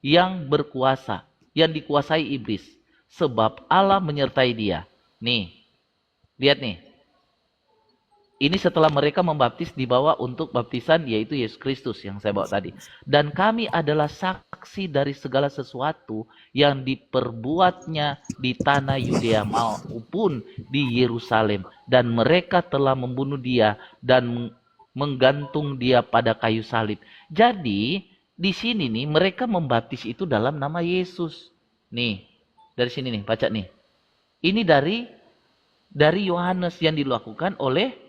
yang berkuasa, yang dikuasai iblis, sebab Allah menyertai dia. Nih, lihat nih. Ini setelah mereka membaptis dibawa untuk baptisan, yaitu Yesus Kristus yang saya bawa tadi. Dan kami adalah saksi dari segala sesuatu yang diperbuatnya di tanah Yudea maupun di Yerusalem. Dan mereka telah membunuh dia dan menggantung dia pada kayu salib. Jadi di sini nih mereka membaptis itu dalam nama Yesus. Nih, dari sini nih, baca nih. Ini dari Yohanes yang dilakukan oleh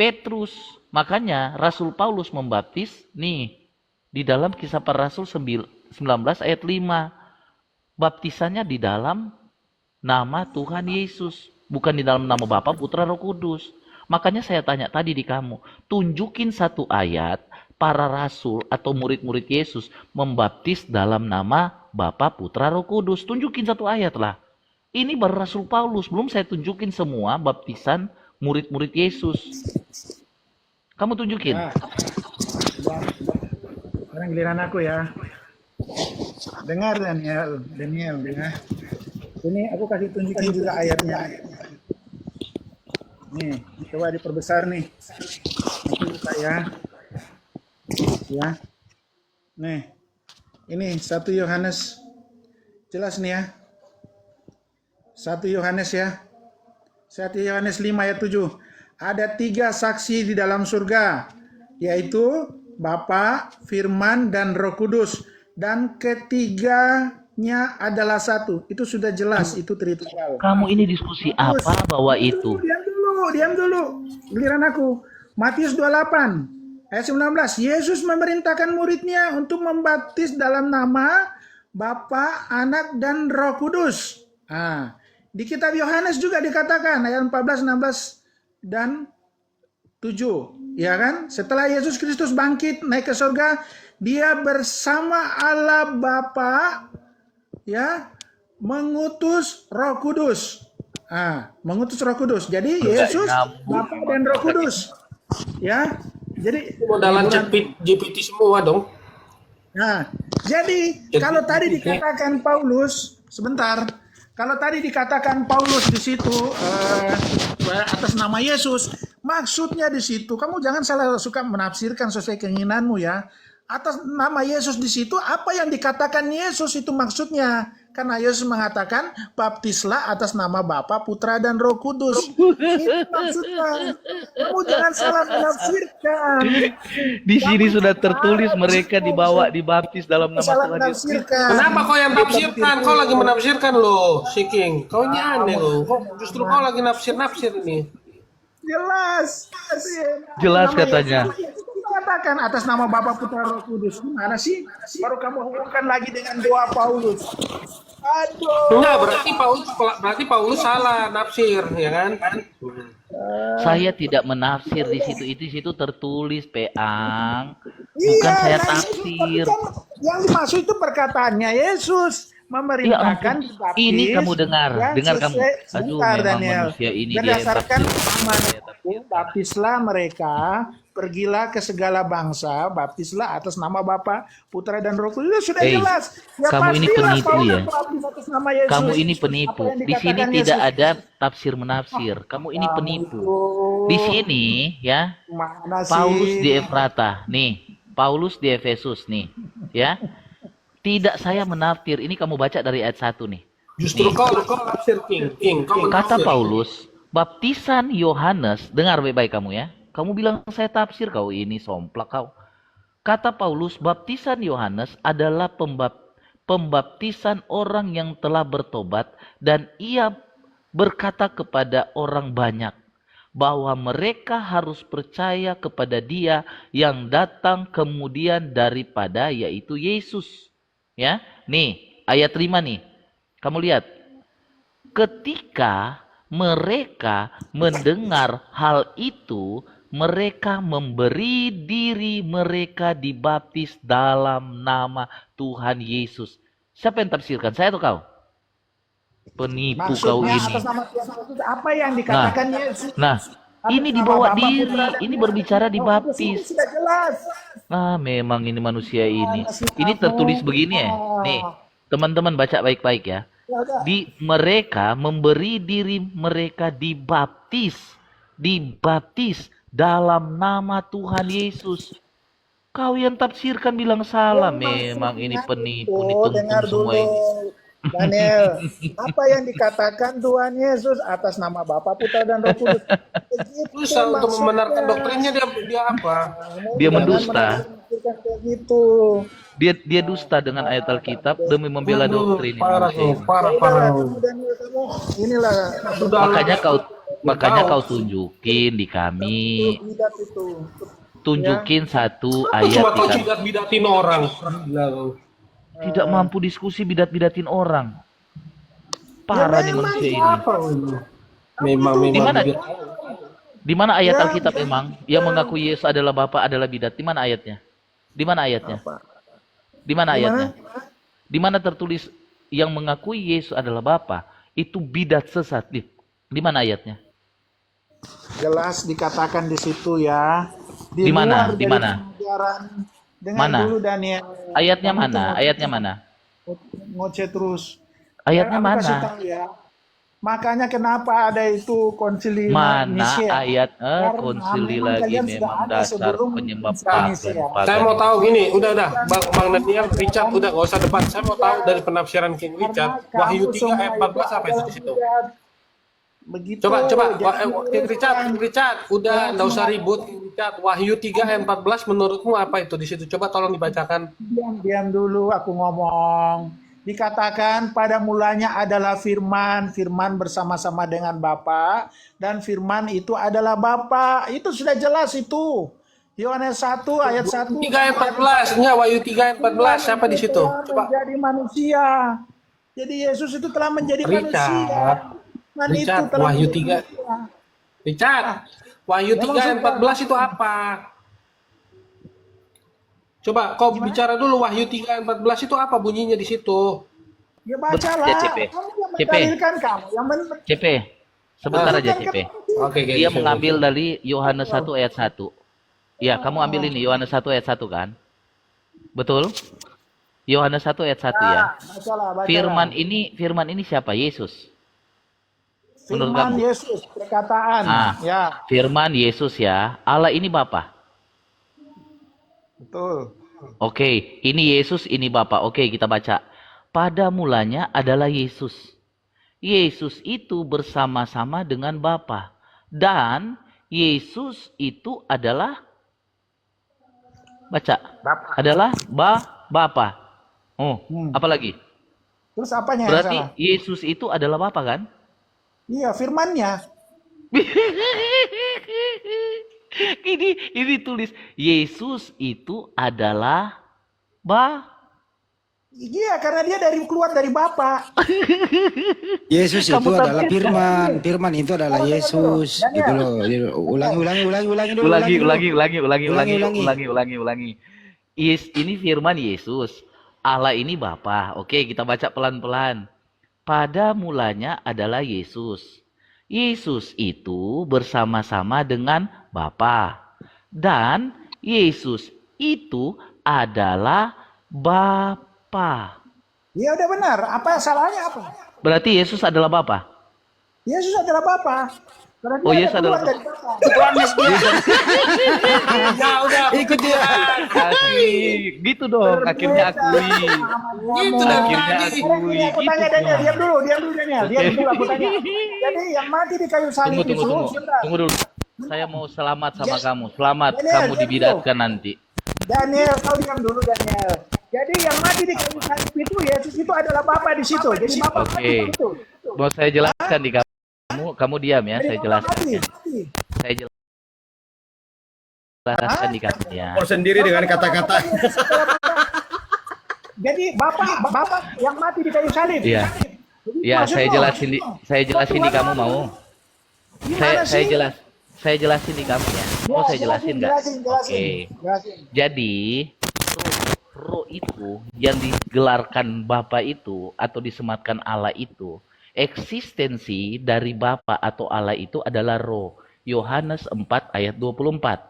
Petrus. Makanya Rasul Paulus membaptis nih di dalam Kisah Para Rasul 19 ayat 5. Baptisannya di dalam nama Tuhan Yesus, bukan di dalam nama Bapa, Putra, Roh Kudus. Makanya saya tanya tadi di kamu, tunjukin satu ayat para rasul atau murid-murid Yesus membaptis dalam nama Bapa, Putra, Roh Kudus. Tunjukin satu ayat lah. Ini baru Rasul Paulus, belum saya tunjukin semua baptisan murid-murid Yesus. Kamu tunjukin. Nah, sekarang giliran aku ya. Dengar Daniel ya. Ini aku kasih tunjukin juga ayatnya. Nih, coba diperbesar nih. Aku buka ya. Ya. Nih. Ini 1 Yohanes. Jelas nih ya. 1 Yohanes ya. 1 Yohanes 5 ayat 7. Ada 3 saksi di dalam surga, yaitu Bapa, Firman, dan Roh Kudus. Dan ketiganya adalah satu. Itu sudah jelas, itu Tritunggal. Kamu ini diskusi apa bahwa itu? Diam dulu. Giliran aku. Matius 28 ayat 19. Yesus memerintahkan muridnya untuk membaptis dalam nama Bapa, Anak, dan Roh Kudus. Di kitab Yohanes juga dikatakan ayat 14, 16 dan 7, ya kan? Setelah Yesus Kristus bangkit naik ke surga, dia bersama Allah Bapa ya mengutus Roh Kudus. Mengutus Roh Kudus. Jadi Yesus, Bapa dan Roh Kudus. Ya. Jadi modalan GPT semua dong. Nah, jadi kalau tadi dikatakan Paulus, sebentar. Kalau tadi dikatakan Paulus di situ atas nama Yesus, maksudnya di situ kamu jangan salah suka menafsirkan sesuai keinginanmu ya. Atas nama Yesus di situ apa yang dikatakan Yesus itu maksudnya. Karena Yesus mengatakan baptislah atas nama Bapa, Putra, dan Roh Kudus. Itu maksudnya. Kamu jangan salah menafsirkan. Di sini sudah tertulis mereka dibawa dibaptis dalam nama Tuhan Yesus. Kenapa kau yang tafsirkan? Kau lagi menafsirkan loh, si King. Kau ini aneh loh. Justru kau lagi nafsir ini. Jelas katanya. Katakan atas nama Bapa, Putra, Roh Kudus. Gimana sih? Baru kamu hubungkan lagi dengan doa Paulus. Aduh. Enggak, berarti Paulus salah nafsir, ya kan? Saya tidak menafsir di situ. Itu di situ tertulis Peang. Bukan saya tafsir. Yang dimaksud itu perkataannya Yesus memerintahkan ya, ini kamu dengar, kamu. Aduh, Daniel. Manusia ini berdasarkan aman baptislah mereka, pergilah ke segala bangsa, baptislah atas nama Bapa, Putra, dan Roh Kudus. Sudah jelas. Ya, kamu ini penipu ya. Kamu ini penipu. Di sini tidak ada tafsir menafsir. Kamu ini penipu. Di sini ya. Paulus di Efrata, nih. Paulus di Efesus nih, ya. Tidak saya menafsir. Ini kamu baca dari ayat 1 nih. Justru nih. Kau tafsir King. Kata Paulus, baptisan Yohanes, dengar baik-baik kamu ya. Kamu bilang saya tafsir, kau ini somplak kau. Kata Paulus, baptisan Yohanes adalah pembaptisan orang yang telah bertobat dan ia berkata kepada orang banyak bahwa mereka harus percaya kepada Dia yang datang kemudian daripada, yaitu Yesus. Ya, nih ayat 5 nih. Kamu lihat. Ketika mereka mendengar hal itu, mereka memberi diri mereka dibaptis dalam nama Tuhan Yesus. Siapa yang tafsirkan? Saya atau kau? Penipu. Maksudnya, kau ini. Atas nama Tuhan Yesus, apa yang dikatakan Yesus? Nah, Ini Atas nama dibawa Bapa, Putra, diri, dan ini Roh berbicara Kudus. dibaptis. Sudah jelas. Ah, memang ini manusia ini. Mana sih Ini kamu? tertulis begini ya. Nih, teman-teman baca baik-baik ya. Ya udah. Mereka memberi diri mereka dibaptis dalam nama Tuhan Yesus. Kau yang tafsirkan bilang salah. Yang Memang ini maksudnya penipu, itu, nih tumtum dengar semua dulu, ini. Daniel. Apa yang dikatakan Tuhan Yesus atas nama Bapa, Putra, dan Roh Kudus? Begitu Susah untuk membenarkan maksudnya. doktrinnya, dia apa? Kamu Dia jangan mendusta. menafsirkan kayak gitu. Dia dusta dengan ayat Alkitab demi membela doktrin ini Parah manusia tuh, ini. parah Inilah parah. kamu, Daniel, kamu inilah Sudah Makanya kau tunjukin di kami. bidat itu. Tunjukin satu Aku ayat cuma di tahu kami. bidat-bidatin orang. Gila kau. Tidak mampu diskusi bidat-bidatin orang. Parah nih manusia ini. Apa ini? Memang Di mana? bidat. Di mana ayat Ya, Alkitab emang yang mengaku Yesus adalah Bapa adalah bidat? Di mana ayatnya? Di mana ayatnya? Di mana ayatnya? Di mana tertulis yang mengakui Yesus adalah Bapa itu bidat sesat? Di mana ayatnya? Jelas dikatakan di situ ya. Di mana? luar Di dari mana? pengajaran. Dengar Mana? dulu Daniel. Ayatnya Kamu mana? tuh Ayatnya mana? ngoceh terus. Ayatnya Aku kasih mana? tahu ya. Makanya kenapa ada itu konsili Mana Nicea? ayat Karena konsili memang lagi kalian sudah memang ada dasar sebelum penyembah konsili pagan. Nicea. Saya mau tahu gini, udah Bang Daniel, Richard, udah gak usah debat. Saya mau tahu dari penafsiran King Richard, Karena Wahyu kamu 3 semua ayat 14 apa itu di situ? bidat. Begitu. Coba, Jadi, King Richard, udah nggak usah ribut, King Richard. Wahyu 3 ayat 14 menurutmu apa itu di situ? Coba tolong dibacakan. diam dulu aku ngomong. Dikatakan pada mulanya adalah firman, firman bersama-sama dengan Bapa, dan firman itu adalah Bapa. Itu sudah jelas itu. Yohanes 1 ayat 1. 3 ayat 14, enggak, Wahyu 3 ayat 14, siapa di situ? Coba. Menjadi manusia. Jadi Yesus itu telah menjadi manusia. Man itu Richard, telah Wahyu menjadi 3. manusia. Richard, Wahyu 3 ayat 14 itu apa? Coba kau bicara dulu, Wahyu 3 ayat 14 itu apa bunyinya di situ? Ya bacalah. Ya, CP. Kamu yang CP. mendalilkan kamu. Yang CP, sebentar aja CP. Oke, Dia mengambil dari Yohanes 1 ayat 1. Ya, kamu ambil ini Yohanes 1 ayat 1 kan? Betul? Yohanes 1 ayat 1 ya. Bacalah. Firman ini siapa? Yesus. Menurut Firman kamu? Yesus, perkataan. Ah. Ya, Firman Yesus ya. Allah ini Bapa. betul. Oke, ini Yesus, ini Bapa. Oke, kita baca. Pada mulanya adalah Yesus. Yesus itu bersama-sama dengan Bapa. Dan Yesus itu adalah baca. Bapa. Adalah Bapa. Oh, apa lagi? Terus apanya yang Berarti salah? Yesus itu adalah Bapa kan? Iya, firmannya. Ini tulis Yesus itu adalah Iya, karena dia keluar dari Bapa. Yesus Kamu itu adalah tampil- firman, firman itu adalah Yesus. Gitu loh. Ulangi dulu. Ulangi. Ini firman Yesus. Allah ini Bapa. Oke, kita baca pelan-pelan. Pada mulanya adalah Yesus. Yesus itu bersama-sama dengan Bapa. Dan Yesus itu adalah Bapa. Iya, udah benar. Apa salahnya apa? Berarti Yesus adalah Bapa. Yesus adalah Bapa. Karena dia Oh, Yesus keluar adalah dari Bapa. Udah, Ikut dia. Asik. Gitu dong, akhirnya akui. Gitu dari Akhirnya tadi. akui. Aku tanya Gitu Daniel, dong. diam dulu Daniel. Diam dulu aku tanya. Jadi yang mati di kayu salib itu, sebentar. Tunggu dulu. Saya mau selamat sama kamu. Selamat Daniel, kamu diam dibidatkan nanti. Daniel, kau diam dulu Daniel. Jadi yang mati di kayu salib itu Yesus itu adalah Bapa di situ. Jadi Bapa mati di Oke. situ. Mau saya jelaskan di kamu. Kamu diam ya, Jadi saya Bapa jelaskan mati. ya. Saya jelaskan di kamu ya. Sendiri dengan kata-kata. Jadi Bapa yang mati di kayu salib. Iya. Jadi Ya, saya maksudmu? jelasin di kamu mau. Gimana sih? Saya jelasin di kamu ya. Mau saya jelasin nggak? Oke. Jelasin. Jadi roh itu yang digelarkan Bapa itu atau disematkan Allah itu, eksistensi dari Bapa atau Allah itu adalah roh. Yohanes 4 ayat 24.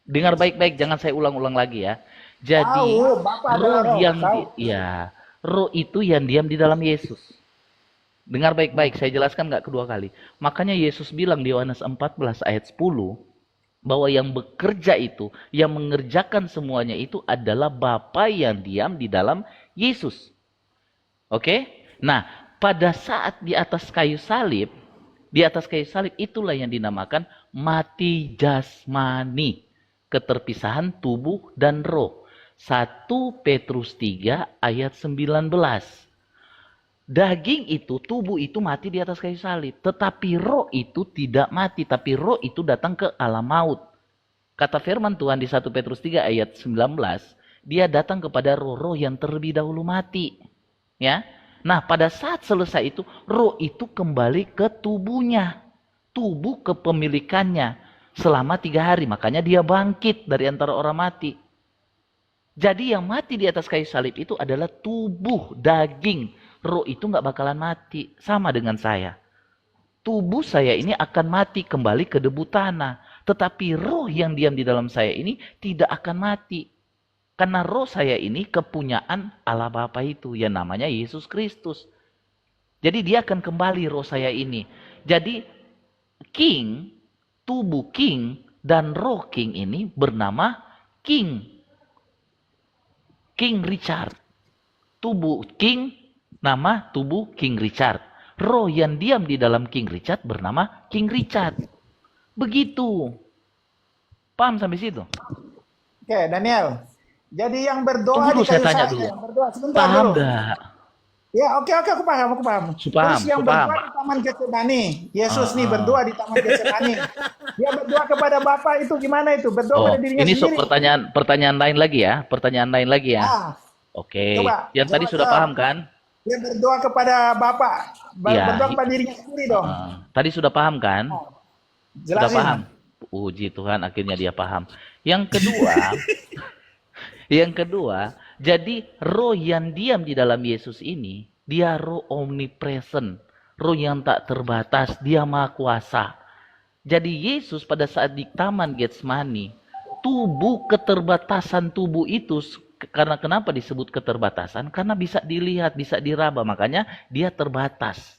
Dengar baik-baik, jangan saya ulang-ulang lagi ya. Jadi Tahu, Bapak adalah roh roh. yang Tahu. roh itu yang diam di dalam Yesus. Dengar baik-baik, saya jelaskan nggak kedua kali. Makanya Yesus bilang di Yohanes 14 ayat 10 bahwa yang bekerja itu, yang mengerjakan semuanya itu adalah Bapa yang diam di dalam Yesus. Oke? Nah, pada saat di atas kayu salib itulah yang dinamakan mati jasmani, keterpisahan tubuh dan roh. 1 Petrus 3 ayat 19. Daging itu, tubuh itu mati di atas kayu salib. Tetapi roh itu tidak mati. Tapi roh itu datang ke alam maut. Kata firman Tuhan di 1 Petrus 3 ayat 19. Dia datang kepada roh-roh yang terlebih dahulu mati. Ya. Nah, pada saat selesai itu, roh itu kembali ke tubuhnya. Tubuh kepemilikannya. Selama 3 hari. Makanya dia bangkit dari antara orang mati. Jadi yang mati di atas kayu salib itu adalah tubuh, daging. Roh itu nggak bakalan mati. Sama dengan saya. Tubuh saya ini akan mati kembali ke debu tanah. Tetapi roh yang diam di dalam saya ini tidak akan mati. Karena roh saya ini kepunyaan Allah Bapa itu. Yang namanya Yesus Kristus. Jadi dia akan kembali roh saya ini. Jadi King, tubuh King dan roh King ini bernama King. King Richard. Tubuh King, nama tubuh King Richard. Roh yang diam di dalam King Richard bernama King Richard. Begitu. Paham sampai situ? Oke, Daniel. Jadi yang berdoa Tunggu dulu, di saya kayu tanya salib, dulu. yang berdoa sebentar Paham dulu. nggak? Ya, oke, aku paham. Paham, Terus yang paham. berdoa di Taman Getsemani, Yesus nih berdoa di Taman Getsemani. Dia berdoa kepada Bapa itu gimana itu? Berdoa Oh, pada dirinya ini sendiri. pertanyaan lain lagi ya. Pertanyaan lain lagi ya. Ah, Oke. coba, Yang tadi jawab, sudah jawab. paham kan? dia berdoa kepada Bapa, Iya. berdoa kepada dirinya sendiri dong. Tadi sudah paham kan? Sudah Jelasin. paham. Puji Tuhan, akhirnya dia paham. Yang kedua, jadi roh yang diam di dalam Yesus ini, dia roh omnipresent, roh yang tak terbatas, dia maha kuasa. Jadi Yesus pada saat di Taman Getsemani, keterbatasan tubuh itu, karena kenapa disebut keterbatasan? Karena bisa dilihat, bisa diraba, makanya dia terbatas.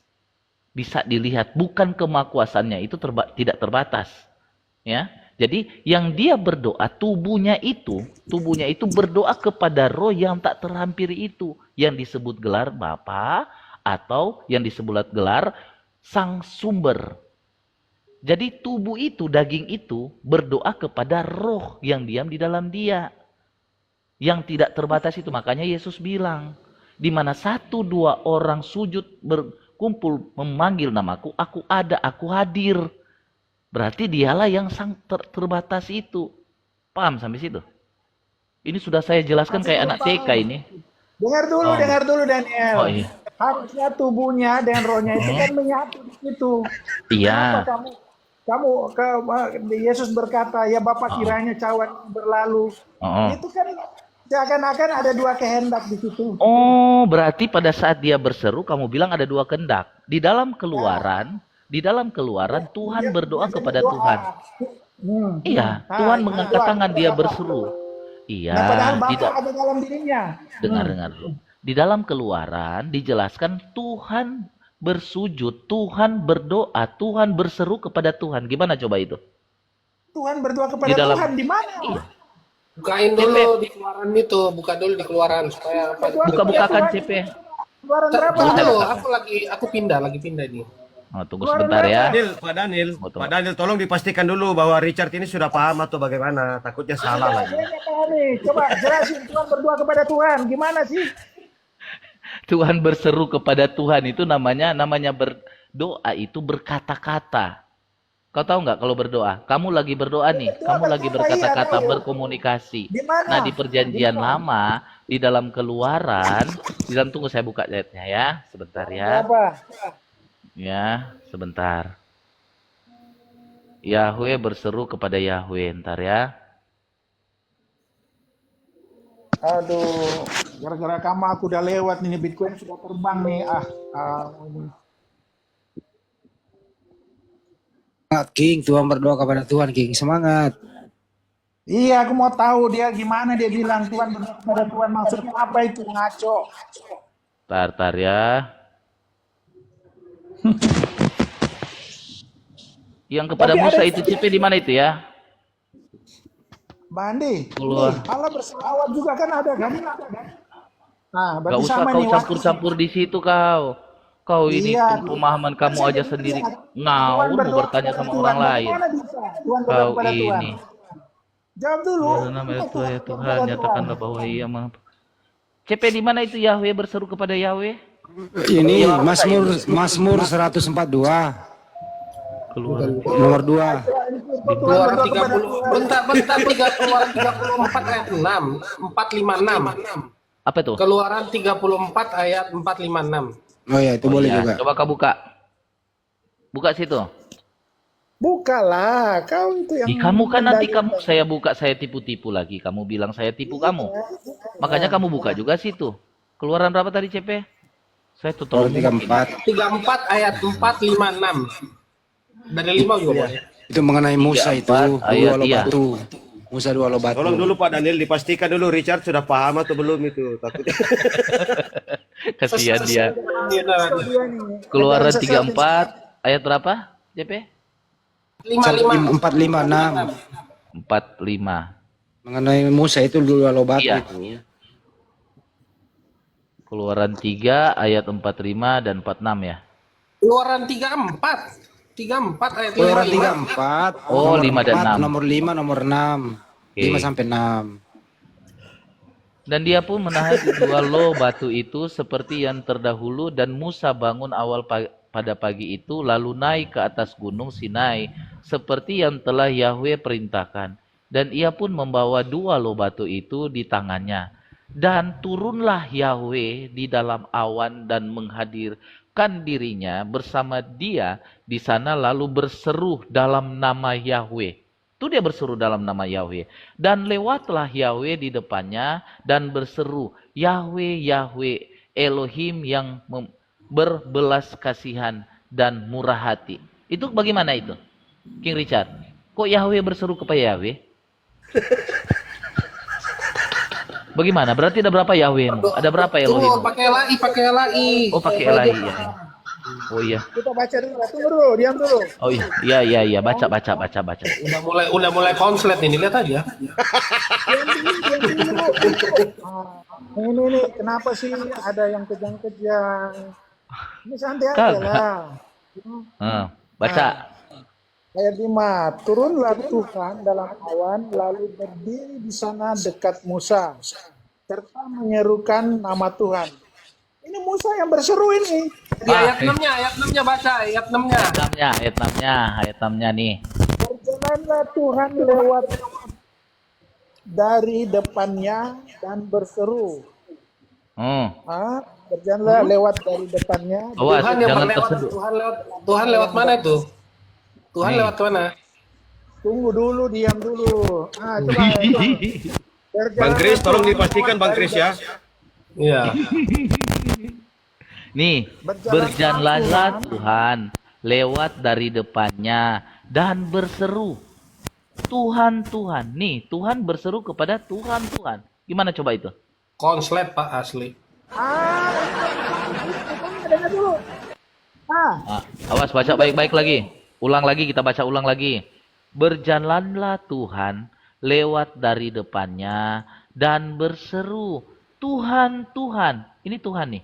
Bisa dilihat, bukan kemakuasannya itu tidak terbatas. Ya, jadi yang dia berdoa, tubuhnya itu berdoa kepada roh yang tak terhampiri itu, yang disebut gelar Bapa atau yang disebut gelar Sang Sumber. Jadi tubuh itu, daging itu berdoa kepada roh yang diam di dalam dia, yang tidak terbatas itu. Makanya Yesus bilang, di mana 1-2 orang sujud berkumpul memanggil namaku, aku ada, aku hadir. Berarti dialah yang terbatas itu. Paham sampai situ? Ini sudah saya jelaskan kayak anak TK ini. Dengar dulu Daniel. Oh iya. Harusnya tubuhnya dan rohnya itu kan menyatu di situ. Iya. Kenapa Yesus berkata, ya Bapa kiranya cawan berlalu. Itu kan seakan-akan ada 2 kehendak di situ. Oh, berarti pada saat dia berseru, kamu bilang ada 2 kehendak. Di dalam keluaran, Tuhan berdoa kepada Tuhan. Iya, Tuhan mengangkat tangan, dia berseru. Iya, nah, padahal Bapa ada dalam dirinya. Dengar dulu. Di dalam keluaran dijelaskan Tuhan bersujud, Tuhan berdoa, Tuhan berseru kepada Tuhan. Gimana coba itu? Tuhan berdoa kepada Tuhan di mana? Iya. Bukain dulu di keluaran itu, buka dulu di keluaran supaya buka-bukakan CP. Keluaran berapa? Tunggu dulu, aku pindah ini. Oh, tunggu sebentar ya. Pak Daniel, tolong dipastikan dulu bahwa Richard ini sudah paham atau bagaimana. Takutnya salah lagi. Coba jelasin Tuhan berdoa kepada Tuhan. Gimana sih? Tuhan berseru kepada Tuhan itu namanya berdoa itu berkata-kata. Kau tahu nggak kalau berdoa? Kamu lagi berdoa nih, kamu lagi berkata-kata, berkomunikasi. Nah, di perjanjian lama, di dalam keluaran, tunggu saya buka ayatnya ya, sebentar ya. Ya, sebentar. Yahweh berseru kepada Yahweh, ntar ya. Aduh, gara-gara kamu aku udah lewat nih, Bitcoin sudah terbang nih. Semangat King, Tuhan berdoa kepada Tuhan King, semangat. Iya, aku mau tahu dia gimana dia bilang Tuhan berdoa kepada Tuhan. Maksudnya apa itu ngaco? Tar ya. Yang kepada Tapi Musa ada- itu CP di mana itu ya? Bandi, Keluar. nih, Allah berselawat juga kan ada kan? Nah, Gak berarti usah sama kau nih. campur-campur di situ kau. Kau ini Iya. pemahaman kamu aja sendiri. Ngawur mau berdoa bertanya kepada sama Tuhan. orang lain. Bagaimana bisa? Tuhan berdoa Kau kepada Tuhan. ini. Jawab dulu. Karena nama Tuhan ya Tuhan, nyatakanlah bahwa ia mampu. CP di mana itu Yahweh berseru kepada Yahweh? Ini Mazmur 142 Keluar. nomor 2. Keluaran 30. Bentar, 3 Keluaran 34 ayat 6. 456. Apa itu? Keluaran 34 ayat 456. Oh ya, itu boleh Ya, juga. coba kau buka. Buka situ. Bukalah, kau itu yang Ih, kamu kan nanti mendayung. kamu saya buka saya tipu-tipu lagi. Kamu bilang saya tipu kamu. Makanya kamu buka juga situ. Keluaran berapa tadi CP? Saya tuh Keluaran tolong 34 34 ayat 456. Dari 5 juga boleh. itu mengenai Musa itu, 34 ayat, dua lo iya. batu. Musa dua lo batu. Tolong dulu Pak Daniel dipastikan dulu Richard sudah paham atau belum itu. Takutnya. kasihan dia. Iya, nah, Dia nih. Keluaran 34 ayat berapa? CP? 55. 456 45. mengenai Musa itu dua lo batu Iya. itu. Keluaran 3 ayat 45 dan 46 ya. Keluaran 34. 34 ayat 5. Keluaran 34. Oh, nomor 5 dan 4, 6. Nomor 5, nomor 6. Oke. 5 sampai 6. Dan dia pun menahan dua lo batu itu seperti yang terdahulu dan Musa bangun pada pagi itu lalu naik ke atas gunung Sinai seperti yang telah Yahweh perintahkan. Dan ia pun membawa dua lo batu itu di tangannya. Dan turunlah Yahweh di dalam awan dan menghadirkan dirinya bersama dia di sana lalu berseru dalam nama Yahweh. Itu dia berseru dalam nama Yahweh. Dan lewatlah Yahweh di depannya dan berseru, Yahweh, Yahweh, Elohim yang berbelas kasihan dan murah hati. Itu bagaimana itu? King Richard, kok Yahweh berseru kepada Yahweh? Bagaimana? Berarti ada berapa Yahwehmu? Ada berapa Elohim? Pakai LAI. Oh, pakai Elah ya. Oh iya. Kita baca dulu. Tunggu dulu, diam dulu. Oh iya. Baca. Udah mulai konslet ini, lihat aja. Ini nih, kenapa sih ada yang kejang-kejang? Ini santai aja Kagak. lah. Baca. Ayat 5, turunlah Tuhan dalam awan lalu berdiri di sana dekat Musa serta menyerukan nama Tuhan. Ini Musa yang berseru ini. Di ayat 6-nya, baca ayat 6-nya. Ayat 6-nya nih. Berjalanlah Tuhan lewat dari depannya dan berseru. Berjalanlah lewat dari depannya. Awas, Tuhan yang jangan berlewat, tersedut. Tuhan lewat mana itu? Tuhan Nih. lewat mana? Tunggu dulu, diam dulu. Coba. Bang Kris, tolong dipastikan Bang Kris ya. Iya. Nih, berjalanlah Tuhan lewat dari depannya dan berseru, Tuhan, Tuhan. Nih, Tuhan berseru kepada Tuhan, Tuhan. Gimana coba itu? Konslet Pak asli. Dengar dulu. Awas, baca baik-baik lagi. Ulang lagi, kita baca ulang lagi. Berjalanlah Tuhan lewat dari depannya dan berseru, Tuhan, Tuhan. Ini Tuhan nih.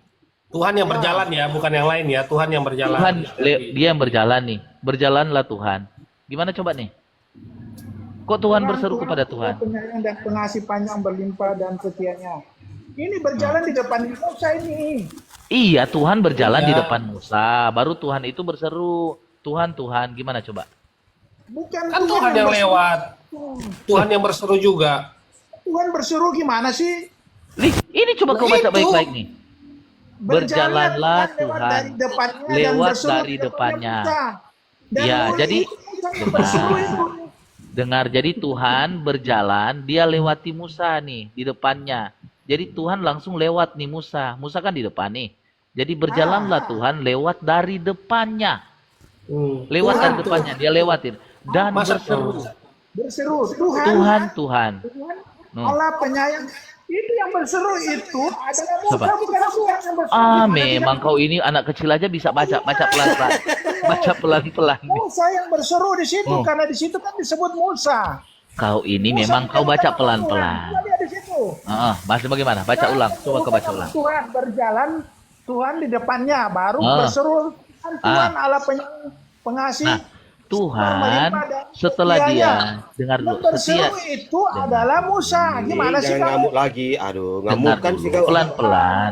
Tuhan yang berjalan ya, bukan yang lain ya. Tuhan yang berjalan. Tuhan, dia yang berjalan nih. Berjalanlah Tuhan. Gimana coba nih? Kok Tuhan berseru kepada Tuhan? Penyayang dan pengasih panjang berlimpah dan setianya. Ini berjalan di depan Musa ini. Iya, Tuhan berjalan di Iya. depan Musa. Baru Tuhan itu berseru, Tuhan, Tuhan. Gimana coba? Bukan Kan Tuhan yang berseru. lewat. Tuhan yang berseru juga. Tuhan berseru gimana sih? Nih, ini coba kau Nah, baca itu. baik-baik nih. Berjalanlah Tuhan lewat Tuhan dari depannya dan lewat berseru dari kepada depannya. Musa. Dan Ya, mulut jadi itu Tuhan berseru itu. dengar, jadi Tuhan berjalan, dia lewati Musa nih di depannya. Jadi Tuhan langsung lewat nih Musa. Musa kan di depan nih. Jadi berjalanlah Tuhan lewat dari depannya. Lewat Tuhan dari tuh. depannya, dia lewatin. Dan Masa berseru, Berseru, Tuhan, Tuhan, Tuhan. No. Allah penyayang. Itu yang berseru itu adalah Siapa? Musa, bukan Tuhan yang berseru. Ah, Gimana memang tidak? kau ini anak kecil aja bisa baca pelan-pelan. Baca pelan-pelan. Musa yang berseru di situ, Oh. karena di situ kan disebut Musa. Kau ini Musa memang kau baca menyatakan pelan-pelan. Tuhan. Lihat di situ. Masih bagaimana? Baca ulang. Coba kau baca ulang. Tuhan berjalan, Tuhan di depannya, baru Ah. berseru Tuhan Allah pengasih. Nah, Tuhan setelah dia dengar Yang dulu berseru setia. itu adalah Musa. Gimana sih Jangan kamu? ngamuk lagi. Aduh, Dengar ngamuk kan dulu sih kau. pelan-pelan.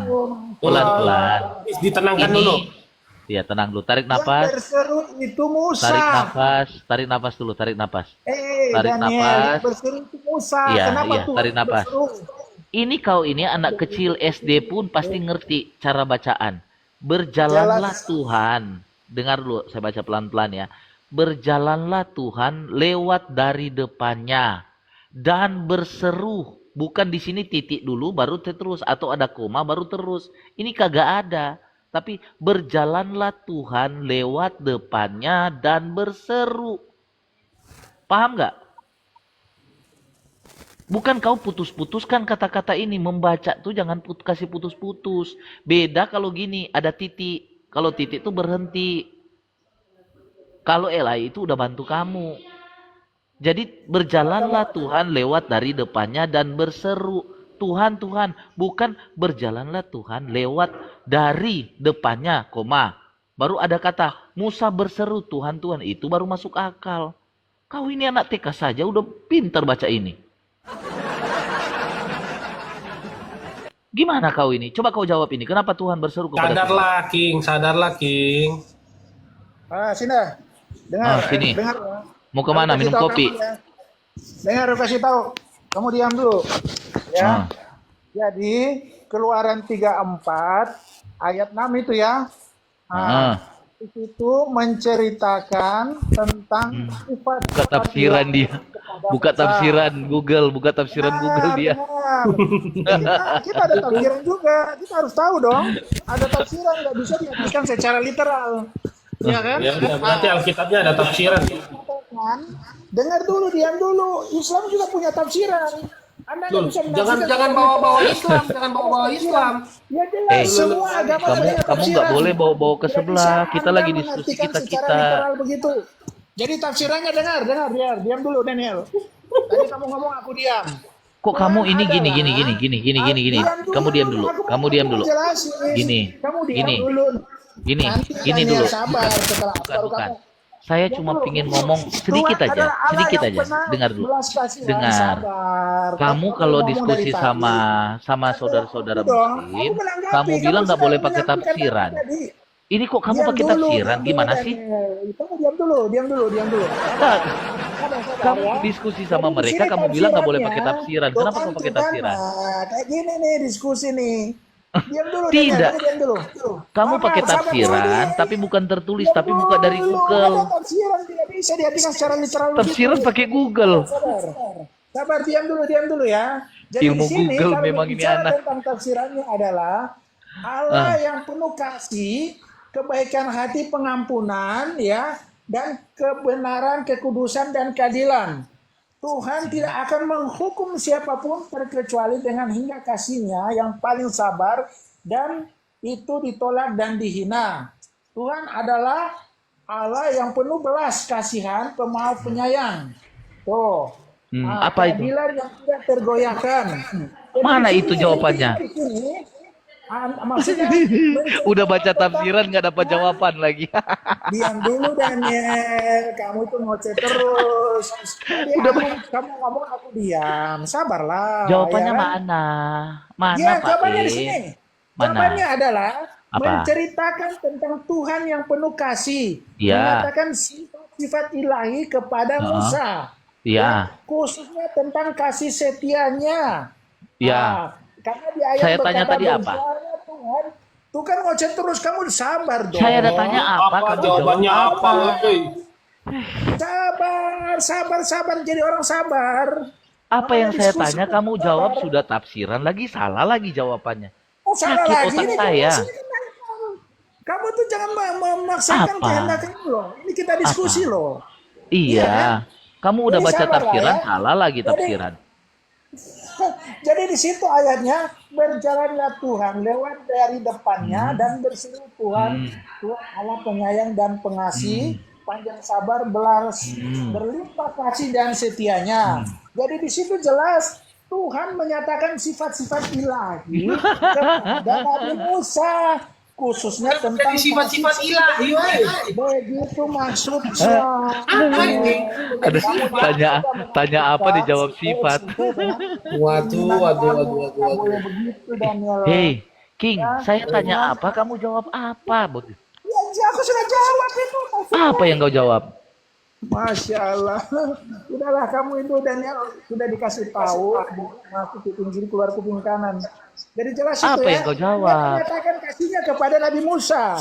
Pelan-pelan. Ditenangkan Ini dulu. ya tenang dulu. Tarik Yang nafas. berseru itu Musa. Tarik nafas dulu. Tarik nafas. Daniel, tarik nafas. yang berseru itu Musa. Iya, Kenapa iya, Tuhan tarik nafas. berseru? Ini kau ini anak kecil SD pun pasti ngerti cara bacaan. Berjalanlah Tuhan. Dengar dulu, saya baca pelan-pelan ya. Berjalanlah Tuhan lewat dari depannya dan berseru. Bukan di sini titik dulu baru terus atau ada koma baru terus. Ini kagak ada. Tapi berjalanlah Tuhan lewat depannya dan berseru. Paham nggak? Bukan kau putus-putuskan kata-kata ini. Membaca tuh jangan kasih putus-putus. Beda kalau gini, ada titik. Kalau titik tuh berhenti. Kalau Elai itu udah bantu kamu. Jadi berjalanlah Tuhan lewat dari depannya dan berseru. Tuhan, Tuhan. Bukan berjalanlah Tuhan lewat dari depannya, koma. Baru ada kata, Musa berseru Tuhan, Tuhan. Itu baru masuk akal. Kau ini anak TK saja udah pintar baca ini. Gimana kau ini? Coba kau jawab ini. Kenapa Tuhan berseru kepada Tuhan? Sadarlah King. Sini. Dengar. Sini. Dengar. Mau kemana? Aku kasih Minum tahu kopi? kamu, ya. Dengar, aku kasih tahu. Kamu diam dulu. Ya. Ah. Jadi, Keluaran 34 ayat 6 itu ya. Di situ menceritakan tentang sifat Buka tafsiran dia. Buka tafsiran Google. Buka tafsiran Google dia. Kita ada tafsiran juga. Kita harus tahu dong. Ada tafsiran, nggak bisa diartikan secara literal. Ya kan? Ya, berarti Alkitabnya ada tafsiran. Kan? Dengar dulu, diam dulu. Islam juga punya tafsiran. Anda nggak bisa menafsirkan Jangan bawa-bawa Islam, jangan bawa-bawa Islam. Ya jelas, semua agama punya Kamu tafsiran. nggak boleh bawa-bawa ke Tidak sebelah. bisa Kita Anda lagi diskusi mengartikan secara kita-kita. literal begitu. Jadi tafsirannya dengar, diam dulu Daniel. Tadi kamu ngomong aku diam. Kok kamu ini Adalah- gini. Kamu diam dulu. Aku Kamu mau diam dulu. jelasin. Gini. Kamu diam Gini. dulu. Gini. Nanti Gini Daniel dulu. sabar setelah baru Bukan. kamu. Saya Diam cuma dulu. pingin ngomong sedikit Tuhan aja. adalah Allah Sedikit yang aja. penuh Dengar dulu. belas kasihan, Dengar. sabar. Kamu kalau ngomong diskusi dari tadi. sama saudara-saudara Dong, muslim, aku menanggapi. kamu bilang nggak sedang boleh pakai menyampaikan tafsiran. tadi. Ini kok kamu Diam pakai dulu, tafsiran? diam Gimana dulu, sih? Daniel. Kamu diam dulu. Nah, Sabar, kamu ya. diskusi sama Jadi di mereka, sini kamu bilang nggak boleh tafsirannya, pakai tafsiran. Kenapa kamu pakai tafsiran? Kayak gini nih diskusi nih. Diam dulu, Tidak. Daniel. Diam dulu. Kamu Sabar, pakai sabar dulu, tafsiran, Daniel. tapi bukan tertulis, Diam tapi buka dari dulu. Google. Ada tafsiran tidak bisa diartikan secara literal. Tafsiran begitu. pakai Google. Sabar, diam dulu ya. Jadi Ilmu di sini Google kalau memang ini berbicara anak. tentang tafsirannya adalah Allah yang penuh kasih, kebaikan hati, pengampunan, ya, dan kebenaran, kekudusan dan keadilan. Tuhan tidak akan menghukum siapapun terkecuali dengan hingga kasihnya yang paling sabar dan itu ditolak dan dihina. Tuhan adalah Allah yang penuh belas kasihan, pemaaf, penyayang. Tuh. Apa itu? Keadilan yang tidak tergoyahkan. Jadi Mana di itu sini, jawabannya? di sini, maksudnya Udah baca tafsiran nggak dapat jawaban lagi. diam dulu Daniel, kamu itu ngoceh terus. Kamu ngomong aku diam, sabarlah. Jawabannya ya kan? mana? Mana Ya, Pak jawabannya di E? sini. Mana? Jawabannya adalah Apa? menceritakan tentang Tuhan yang penuh kasih, Ya. mengatakan sifat ilahi kepada Musa. Ya. Khususnya tentang kasih setianya. Ya. Karena di ayat Saya tanya berkata, tadi apa? "Bersuara Tuhan, tuh kan ngoceh terus, kamu sabar dong. Saya ada tanya apa? Kamu Jawabannya jawab apa? Hei? Sabar, jadi orang sabar. Apa yang saya Diskusi tanya kamu sabar. jawab sudah tafsiran lagi, salah lagi jawabannya. Oh, salah Sakit lagi. otak Ini saya. kan Kamu tuh jangan memaksakan Apa? kehendak kamu loh. Ini kita diskusi loh. Iya kan? Iya. Kamu udah Jadi baca sabarlah tafsiran, ya. salah lagi Jadi tafsiran. Jadi di situ ayatnya berjalanlah Tuhan lewat dari depannya dan berseru Tuhan, Tuhan Allah penyayang dan pengasih, panjang sabar, berlimpah kasih dan setianya. Jadi di situ jelas Tuhan menyatakan sifat-sifat ilahi kepada Nabi Musa, khususnya tentang Jadi sifat-sifat ilahi, woi. begitu maksudnya. Apa ini? Aduh, tanya apa dijawab sifat. Waduh. Nggak boleh begitu, Daniel. Hei, King, saya tanya apa, kamu jawab apa? Ya, aku sudah jawab itu. Apa yang kau jawab? Masya Allah. Udahlah kamu itu Daniel sudah dikasih tahu masuk kuping kiri keluar kuping kanan. Jadi jelas Apa itu ya. yang kau Dia jawab? menyatakan kasihnya kepada Nabi Musa.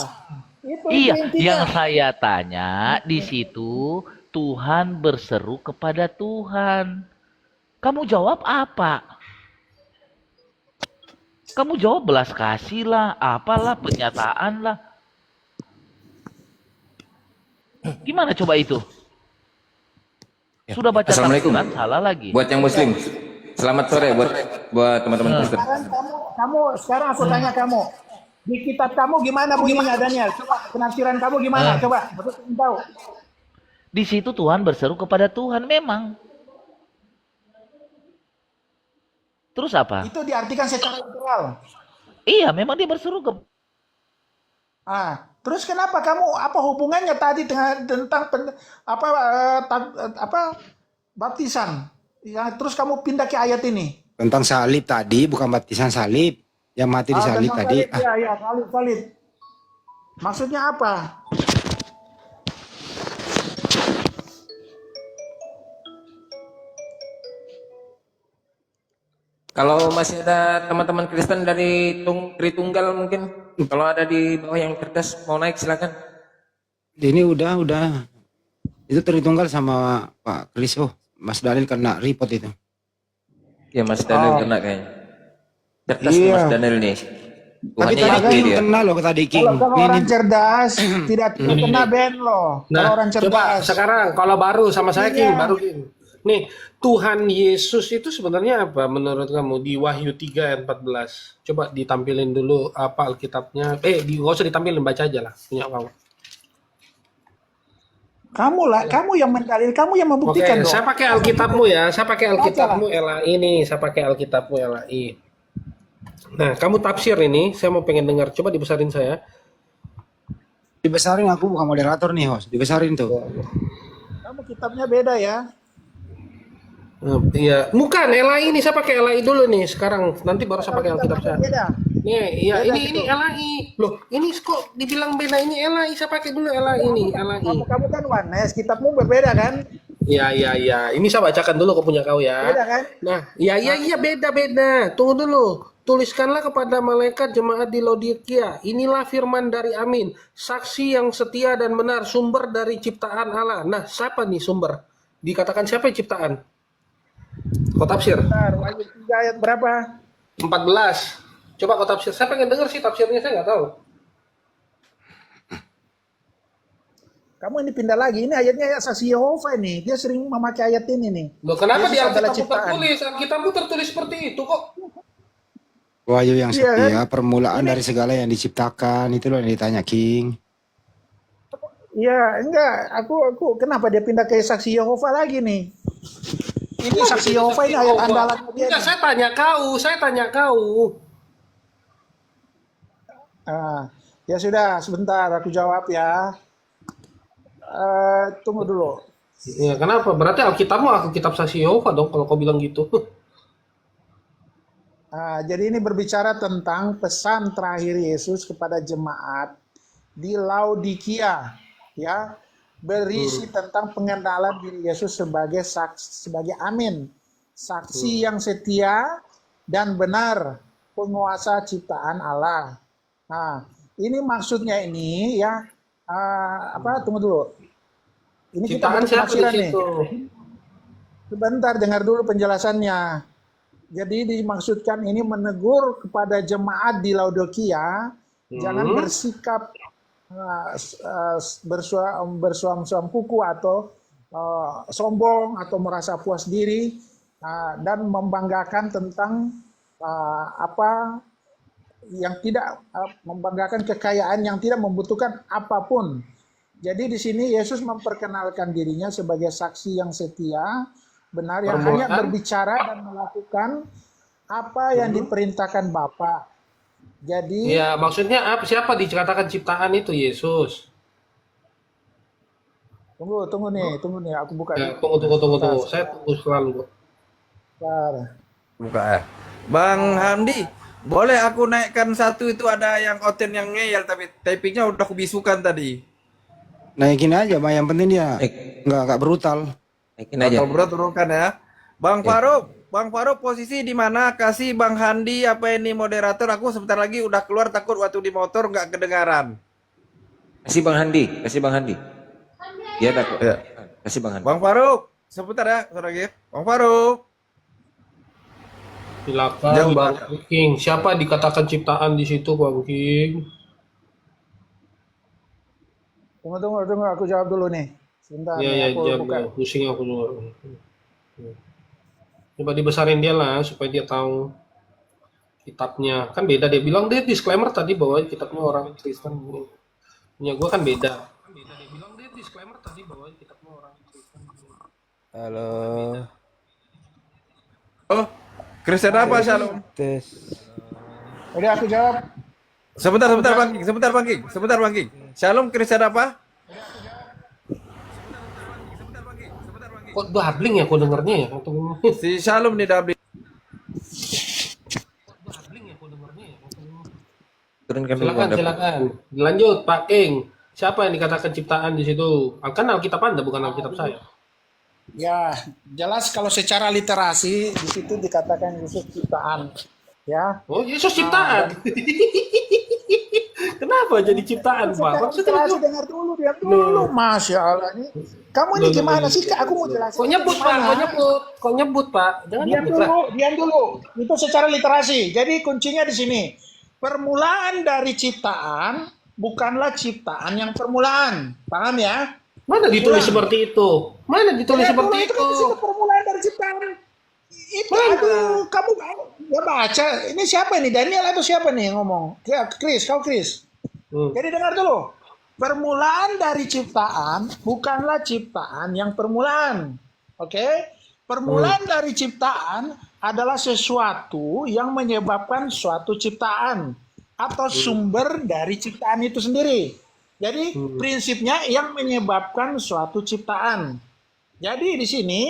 Itu Iya, intinya. yang saya tanya di situ Tuhan berseru kepada Tuhan. Kamu jawab apa? Kamu jawab belas kasih lah, apalah pernyataan lah. Gimana coba itu? Sudah baca Assalamualaikum. tafsiran, salah lagi. Buat yang muslim, selamat sore buat teman-teman Kristen. Sekarang aku tanya kamu. Di kitab kamu gimana bunyinya Daniel? Coba penafsiran kamu gimana? Coba aku ingin tahu. Di situ Tuhan berseru kepada Tuhan memang. Terus apa? Itu diartikan secara literal. Iya, memang dia berseru ke Terus kenapa kamu apa hubungannya tadi tentang baptisan? Ya, terus kamu pindah ke ayat ini. Tentang salib tadi, bukan baptisan salib. Yang mati di salib tentang tadi. salib, ya, salib. Maksudnya apa? Kalau masih ada teman-teman Kristen dari Tritunggal mungkin, kalau ada di bawah yang cerdas mau naik silakan. Ini udah. Itu Tritunggal sama Pak Kris. Oh, Mas Dalil kena report itu. Ya Mas Daniel kena kayaknya. Cerdas Iya. tuh Mas Daniel nih. Tapi Tuhannya tadi IQ King dia. kena loh tadi King. Kalau orang cerdas tidak kena ban loh. Kalau Nah, orang coba cerdas. sekarang kalau baru sama saya Iya. King, baru King. Nih, Tuhan Yesus itu sebenarnya apa menurut kamu di Wahyu 3 ayat 14? Coba ditampilin dulu apa Alkitabnya. Nggak usah ditampilin, baca aja lah punya kamu. Kamu yang mendalil, kamu yang Oke, membuktikan dong. saya pakai Alkitabmu ya. Saya pakai Alkitabmu LAI nih. Saya pakai Alkitabmu LAI. Nah, kamu tafsir ini. Saya mau pengen dengar. Coba dibesarin saya. Dibesarin, aku bukan moderator nih host. Dibesarin tuh. Kamu kitabnya beda ya. Iya, bukan LAI ini. Saya pakai LAI dulu nih. Sekarang nanti baru saya pakai Alkitab saya. Beda. Nih, iya Beda ini LAI. Loh, ini kok dibilang beda ini LAI. Saya pakai dulu LAI ini, LAI. Kamu kan Wanes, kitabmu berbeda kan? Iya. Ini saya bacakan dulu ke punya kau ya. Beda kan? Nah, iya beda. Tunggu dulu. Tuliskanlah kepada malaikat jemaat di Laodikia. Inilah firman dari Amin, saksi yang setia dan benar, sumber dari ciptaan Allah. Nah, siapa nih sumber? Dikatakan siapa yang ciptaan? Kau tafsir? Bentar, Wahyu 3 ayat berapa? 14. Coba kau tafsir. Saya pengen dengar sih tafsirnya, saya nggak tahu. Kamu ini pindah lagi. Ini ayatnya ayat saksi Yehova ini. Dia sering memakai ayat ini nih. Loh, kenapa Yesus di adalah Alkitabmu ciptaan. tertulis? Alkitabmu tertulis seperti itu kok. Wahyu yang Iya, setia, permulaan dari segala yang diciptakan. Itu loh yang ditanya King. Iya, enggak. Aku kenapa dia pindah ke saksi Yehova lagi nih? Ini saksi Yehova ini ayat andalannya dia. Enggak, nih. saya tanya kau. Ya sudah, sebentar aku jawab ya. Tunggu dulu. Ya, kenapa? Berarti Alkitabmu Alkitab saksi Yehova dong kalau kau bilang gitu. Jadi ini berbicara tentang pesan terakhir Yesus kepada jemaat di Laodikia, ya, berisi tentang pengenalan diri Yesus sebagai sebagai Amin, saksi yang setia dan benar, penguasa ciptaan Allah. Nah, ini maksudnya ini ya, tunggu dulu. Ini kita Ciptaan butuh siapa di penafsiran nih. situ? Sebentar, dengar dulu penjelasannya. Jadi dimaksudkan ini menegur kepada jemaat di Laodikia, jangan bersikap bersuam-suam kuku atau sombong atau merasa puas diri dan membanggakan tentang apa yang tidak membanggakan kekayaan yang tidak membutuhkan apapun. Jadi di sini Yesus memperkenalkan dirinya sebagai saksi yang setia, benar, yang hanya berbicara dan melakukan apa yang diperintahkan Bapa. Jadi Ya, maksudnya apa? Siapa dikatakan ciptaan itu Yesus? tunggu nih, aku buka. Ya, tunggu. Saya tunggu selalu. Bentar. Buka ya. Bang Hamdi, boleh aku naikkan satu itu ada yang oten yang ngeyel tapi typingnya udah kubisukan tadi. Naikin aja, Bang. Yang penting dia nggak brutal. Naikin aja. Kalau berat turunkan ya. Bang Faruk posisi di mana? Kasih Bang Handi apa ini moderator? Aku sebentar lagi udah keluar takut waktu di motor nggak kedengaran. Kasih Bang Handi. Dia takut. Ya. Kasih Bang Handi. Bang Faruk, sebentar ya, sebentar lagi. Bang Faruk. Silakan Jauh Bang banget. King. Siapa dikatakan ciptaan di situ Bang King? Tunggu, aku jawab dulu nih. Sebentar, Ya, aku jam buka. pusing aku juga. Coba dibesarin dia lah supaya dia tahu kitabnya. Kan beda, dia bilang dia disclaimer tadi bahwa kitabnya orang Kristen. Punya gua kan beda. Dia bilang dia disclaimer tadi bahwa kitabnya orang Kristen. Halo, Oh, Kristen apa Shalom? tes. Udah aku jawab. Sebentar Bang King. Shalom Kristen apa? Kok doubling ya aku dengernya ya? Si Shalom nih Dabli. Turunkan dulu Anda. Silakan. Lanjut Pak King. Siapa yang dikatakan ciptaan di situ? Kan Alkitab Anda bukan Alkitab saya. Ya, jelas kalau secara literasi di situ dikatakan Yesus ciptaan. Ya. Oh, Yesus ciptaan. Kenapa jadi ciptaan, Pak? Secara Maksudnya literasi dengar dulu, diam dulu. Masya Allah nih. Kamu ini gimana sih? Aku mau jelasin. Kok nyebut, Pak? Kok nyebut, Pak? Jangan nyebut lah. Diam dulu. Itu secara literasi. Jadi kuncinya di sini. Permulaan dari ciptaan bukanlah ciptaan yang permulaan. Paham ya? Mana ditulis seperti itu? Mana ditulis seperti itu? Kan di situ permulaan dari ciptaan. Itu, aduh, kamu ya baca. Ini siapa ini? Daniel atau siapa nih yang ngomong? Ya, Chris. Jadi dengar dulu. Permulaan dari ciptaan bukanlah ciptaan yang permulaan. Oke? Permulaan dari ciptaan adalah sesuatu yang menyebabkan suatu ciptaan atau sumber dari ciptaan itu sendiri. Jadi prinsipnya yang menyebabkan suatu ciptaan. Jadi di sini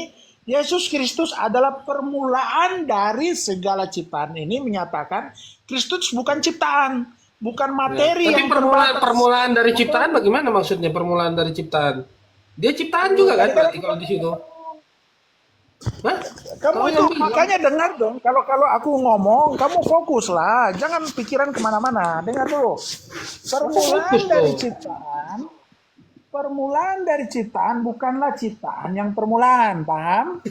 Yesus Kristus adalah permulaan dari segala ciptaan ini, menyatakan Kristus bukan ciptaan, bukan materi Tapi yang permulaan dari ciptaan bagaimana maksudnya permulaan dari ciptaan? Dia ciptaan juga kan berarti kalau di situ. Hah? Kamu itu makanya dengar dong. Kalau aku ngomong, kamu fokus lah. Jangan pikiran kemana-mana. Dengar dulu. Permulaan dari ciptaan bukanlah ciptaan yang permulaan, paham?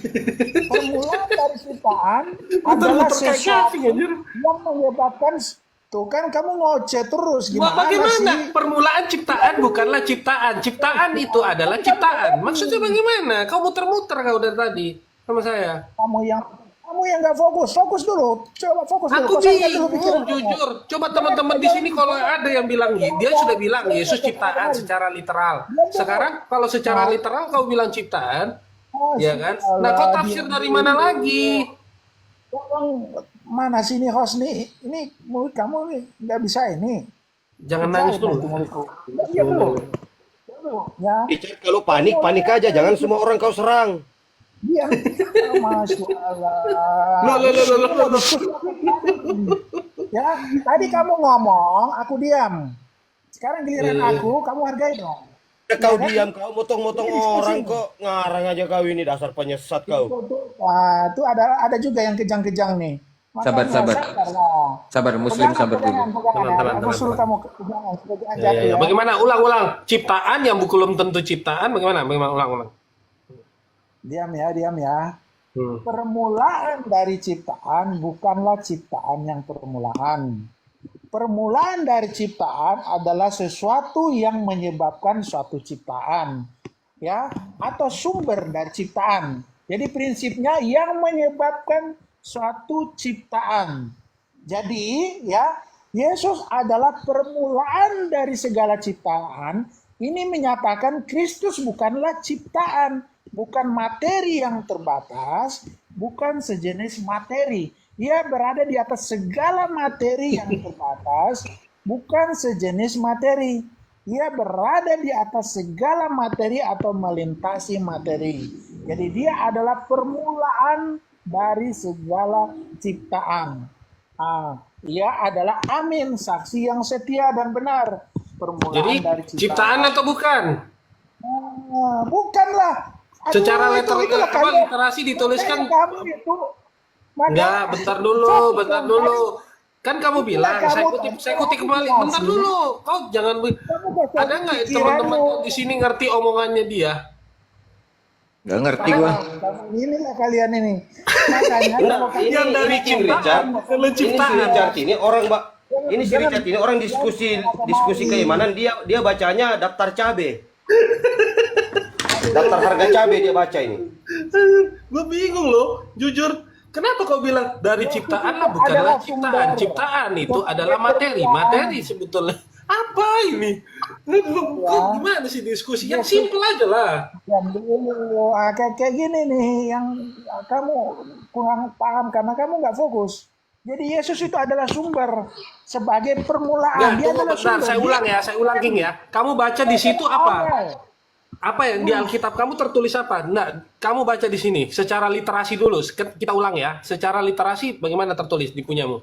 Permulaan dari ciptaan adalah sesuatu yang menyebabkan. Tuh kan kamu ngoceh terus. Gimana Bagaimana? sih? Permulaan ciptaan bukanlah ciptaan. Ciptaan itu adalah ciptaan. Maksudnya bagaimana? Kau muter-muter kau dari tadi sama saya. Kamu yang nggak fokus dulu. Coba fokus dulu. Aku bingung, jujur. Coba teman-teman di sini kalau ada yang bilang, dia sudah bilang Yesus ciptaan secara literal. Sekarang kalau secara literal kau bilang ciptaan, ya kan? Nah, kau tafsir dari mana lagi? Mana sih ini host nih? Ini mulut kamu nih nggak bisa ini. Jangan nangis dulu. Iya dulu. Ya. Richard, kalau panik aja, jangan semua orang kau serang. Diam. Masya Allah. Loh. Ya, tadi kamu ngomong, aku diam. Sekarang giliran aku, kamu hargai dong. Ya, kau diam, kau motong-motong orang kok ngarang aja kau ini dasar penyesat kau. Wah, itu ada juga yang kejang-kejang nih. Sabar. Sabar, Muslim sabar dulu. Aku suruh kamu kejangan sebagai ajar Ya. Bagaimana? Ulang. Ciptaan yang belum tentu ciptaan, bagaimana? Ulang. Diam ya. Permulaan dari ciptaan bukanlah ciptaan yang permulaan. permulaan dari ciptaan adalah sesuatu yang menyebabkan suatu ciptaan, ya, atau sumber dari ciptaan. Jadi prinsipnya yang menyebabkan suatu ciptaan. Jadi, ya, Yesus adalah permulaan dari segala ciptaan. Ini menyatakan Kristus bukanlah ciptaan, bukan materi yang terbatas, bukan sejenis materi. Dia berada di atas segala materi yang terbatas, bukan sejenis materi. Dia berada di atas segala materi atau melintasi materi. Jadi dia adalah permulaan dari segala ciptaan. Dia adalah amin, saksi yang setia dan benar. Permulaan Jadi dari ciptaan. ciptaan atau bukan? Bukanlah. Aduh, Secara itulah literasi dituliskan. kamu itu. Enggak, bentar dulu. Kan kamu bilang, saya kutip kembali. Bentar dulu. Kau jangan ada nggak teman-teman di sini ngerti omongannya dia? Nggak ngerti gua. Inilah kalian ini. Makanya kalau kalian Yang dari ciptaan, kalau ciptaan. Ini si Richard ini orang ini si Richard ini orang diskusi keimanan, dia bacanya daftar cabe. Daftar harga cabe dia baca ini. Gue bingung loh, jujur. Kenapa kau bilang dari ciptaan lah, bukanlah ciptaan. Ciptaan itu adalah materi sebetulnya. Apa ini? Kok gimana sih diskusi? Yang simple aja lah. yang dulu kayak gini nih yang kamu kurang paham karena kamu nggak fokus. Jadi Yesus itu adalah sumber sebagai permulaan. Dia Tunggu adalah bentar, sumber. saya ulang King ya. Kamu baca di situ apa? Apa yang di Alkitab kamu tertulis apa? Nah, kamu baca di sini secara literasi dulu. Kita ulang ya. Secara literasi bagaimana tertulis di punyamu?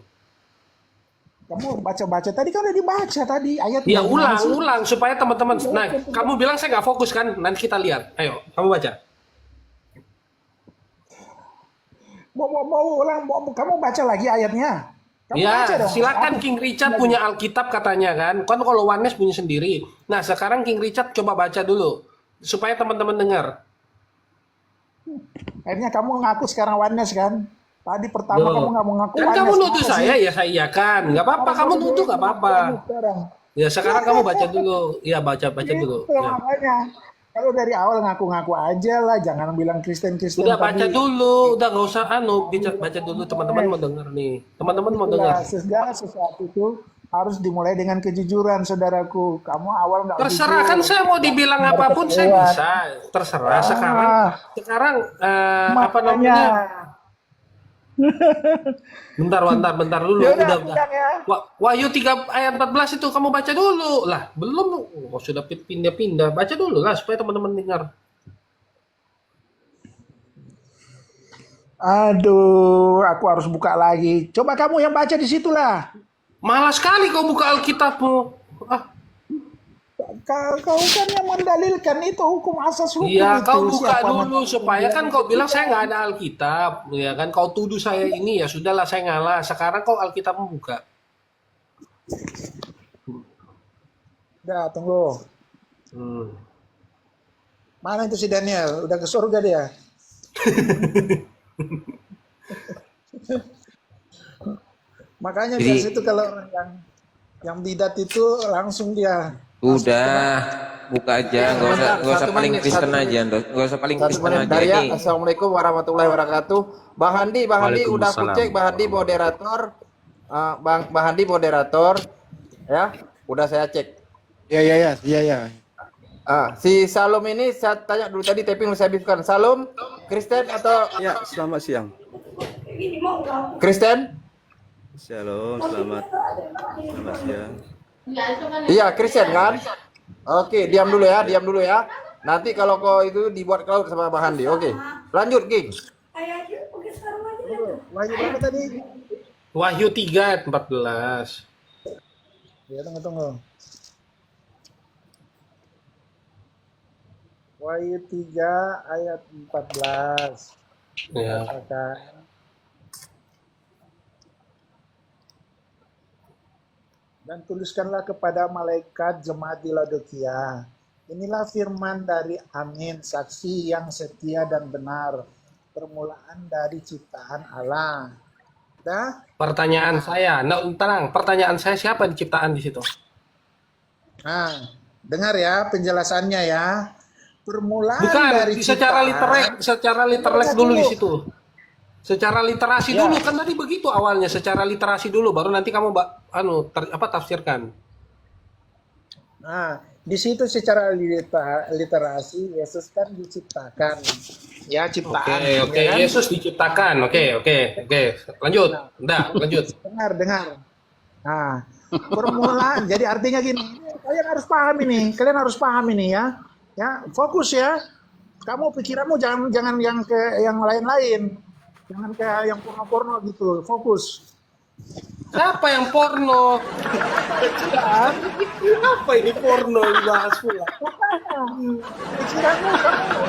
Kamu baca-baca tadi kan udah dibaca tadi ayat. Ya ulang supaya teman-teman. Nah, kamu bilang saya nggak fokus kan? Nanti kita lihat. Ayo, kamu baca. Kamu baca lagi ayatnya. Kamu Ya, baca dong. silakan King Richard punya Alkitab katanya kan. Kan kalau Oneness punya sendiri. Nah, sekarang King Richard coba baca dulu supaya teman-teman dengar. Akhirnya kamu ngaku sekarang Oneness kan? Tadi pertama Loh. kamu nggak mau ngaku Kan Oneness. kamu nuduh Kenapa saya, sih? ya saya iya kan. Nggak apa-apa, kamu nuduh nggak apa-apa. Sekarang. Ya sekarang kamu baca dulu. Ya baca dulu. Itu Ya. makanya. Kalau dari awal ngaku-ngaku aja lah, jangan bilang Kristen. Udah baca dulu, udah nggak usah baca dulu, teman-teman mau denger nih. Teman-teman mau dengar. Segala sesuatu itu harus dimulai dengan kejujuran, saudaraku. Kamu awal nggak Terserah jujur. kan, saya mau dibilang apapun saya bisa. Terserah. Sekarang apa namanya? Bentar dulu. Ya udah, Udah. bilang ya. Wahyu 3 ayat 14 itu kamu baca dulu. Lah, belum. Sudah pindah-pindah. Baca dulu lah supaya teman-teman dengar. Aduh, aku harus buka lagi. Coba kamu yang baca di situlah. Malas sekali kau buka Alkitabmu. Kau kan yang mendalilkan itu hukum asas hukum Iya, itu. kau buka Siapa dulu supaya kan kau bilang saya nggak ada Alkitab, ya kan? Kau tuduh saya ini, ya sudahlah saya ngalah. Sekarang kau Alkitabmu buka. Udah, tunggu. Mana itu si Daniel? Udah ke surga dia. Makanya Jadi- biasa itu kalau orang yang bidat itu langsung dia. Udah, buka aja, nggak usah Satu paling menit, Kristen satu aja, nggak usah paling Satu Kristen menit aja. dari ya. Ini Assalamualaikum warahmatullahi wabarakatuh. Bang Handi udah aku cek. Bang Handi moderator. Bang Handi moderator. Ya, udah saya cek. Ya. Si Salom ini saya tanya dulu tadi, tapi saya habiskan. Salom, Kristen atau Ya, selamat siang. Kristen? Shalom, selamat siang. Iya, Kristen kan? Oke, diam dulu ya. Nanti kalau kau itu dibuat cloud sama Bang Handi. Oke. Lanjut, King. Wahyu berapa tadi? Wahyu 3 ayat 14. Ya, tunggu. Wahyu 3 ayat 14. Ya. Katakan, dan tuliskanlah kepada malaikat jemaat di Laodikia. Inilah firman dari Amin, saksi yang setia dan benar, permulaan dari ciptaan Allah. Dah. Pertanyaan saya, nah, tenang. Pertanyaan saya siapa di ciptaan di situ? Nah, dengar ya penjelasannya ya. Permulaan Bukan, dari secara ciptaan. literek dulu di situ. Secara literasi Ya. dulu kan tadi begitu awalnya, secara literasi dulu baru nanti kamu tafsirkan. Nah, di situ secara literasi Yesus kan diciptakan. Ya, ciptaan. Oke, ya kan? Yesus diciptakan. Oke. Lanjut. Udah, lanjut. Dengar. Nah, permulaan. Jadi artinya gini, kalian harus paham ini ya. Ya, fokus ya. Kamu pikiranmu jangan yang ke yang lain-lain. Jangan kayak yang porno-porno gitu. Fokus. Siapa yang porno? Apa ini porno dibahas pula? Pikiranmu kamu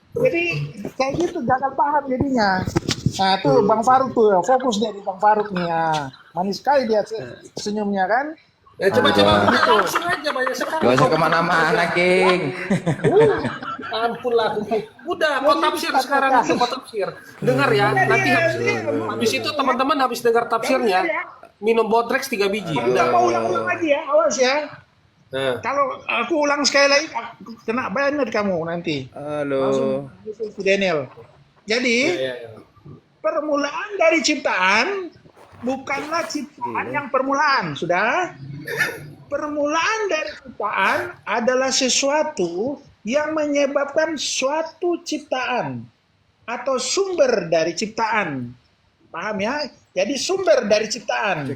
jadi kayak gitu gagal paham jadinya. Nah tuh Bang Faruk tuh fokus dia di Bang Faruk nih ya. Manis sekali dia senyumnya kan. Coba langsung aja banyak sekali. Gak usah kemana-mana, King. Ampun lah. Udah, kau tafsir sekarang itu, kau tafsir. Dengar ya, nanti habis itu teman-teman habis dengar tafsirnya, minum Bodrex 3 biji. Udah. Mau ulang lagi ya, awas ya. Nah. Kalau aku ulang sekali lagi, kena banget kamu nanti. Halo. Langsung si Daniel. Jadi, permulaan dari ciptaan bukanlah ciptaan yang permulaan, sudah? Permulaan dari ciptaan adalah sesuatu yang menyebabkan suatu ciptaan atau sumber dari ciptaan. Paham ya? Jadi sumber dari ciptaan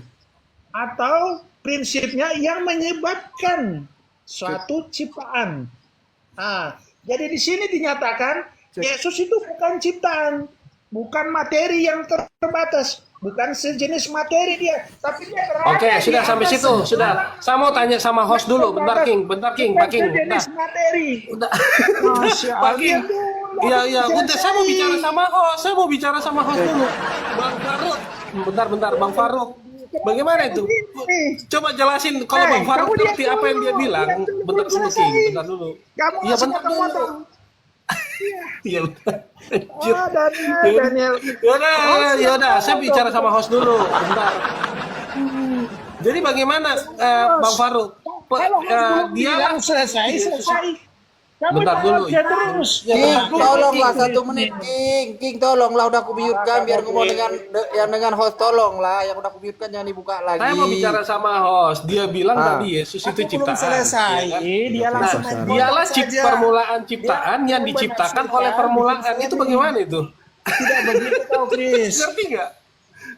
atau prinsipnya yang menyebabkan suatu ciptaan. Nah, jadi di sini dinyatakan Yesus itu bukan ciptaan, bukan materi yang terbatas, bukan sejenis materi dia, tapi dia berada Oke, di sudah sampai atas situ, sudah. Saya mau tanya sama host dulu, bentar King. bukan Udah. sejenis materi. Udah. Masya Pak King. Allah. Iya, udah saya mau bicara sama host dulu. Bang Faruk. Bentar, Bang Faruk. Bagaimana itu? Coba jelasin kalau Bang Faruk kamu ngerti lihat apa yang dia dulu, bilang. lihat dulu, Bentar dulu selesai. King, bentar dulu. Kamu Iya, masih bentar dulu. potong-potong. Iya, bentar. Oh, Daniel. Yaudah, saya bicara sama host dulu. Bentar. Jadi bagaimana Bang Faruk? Dia bilang selesai. Kamu Bentar jawab dulu. dia terus. Ya, King, tolonglah 1 menit, King, tolonglah udah aku mute-kan biar ngomong dengan host, tolonglah yang udah aku mute-kan jangan dibuka lagi. Saya mau bicara sama host. Dia bilang tadi Yesus itu Belum ciptaan. selesai. Ya kan? Dia langsung main Dialah potong saja. permulaan ciptaan yang diciptakan oleh permulaan. Itu bagaimana itu? Tidak begitu kau, Chris.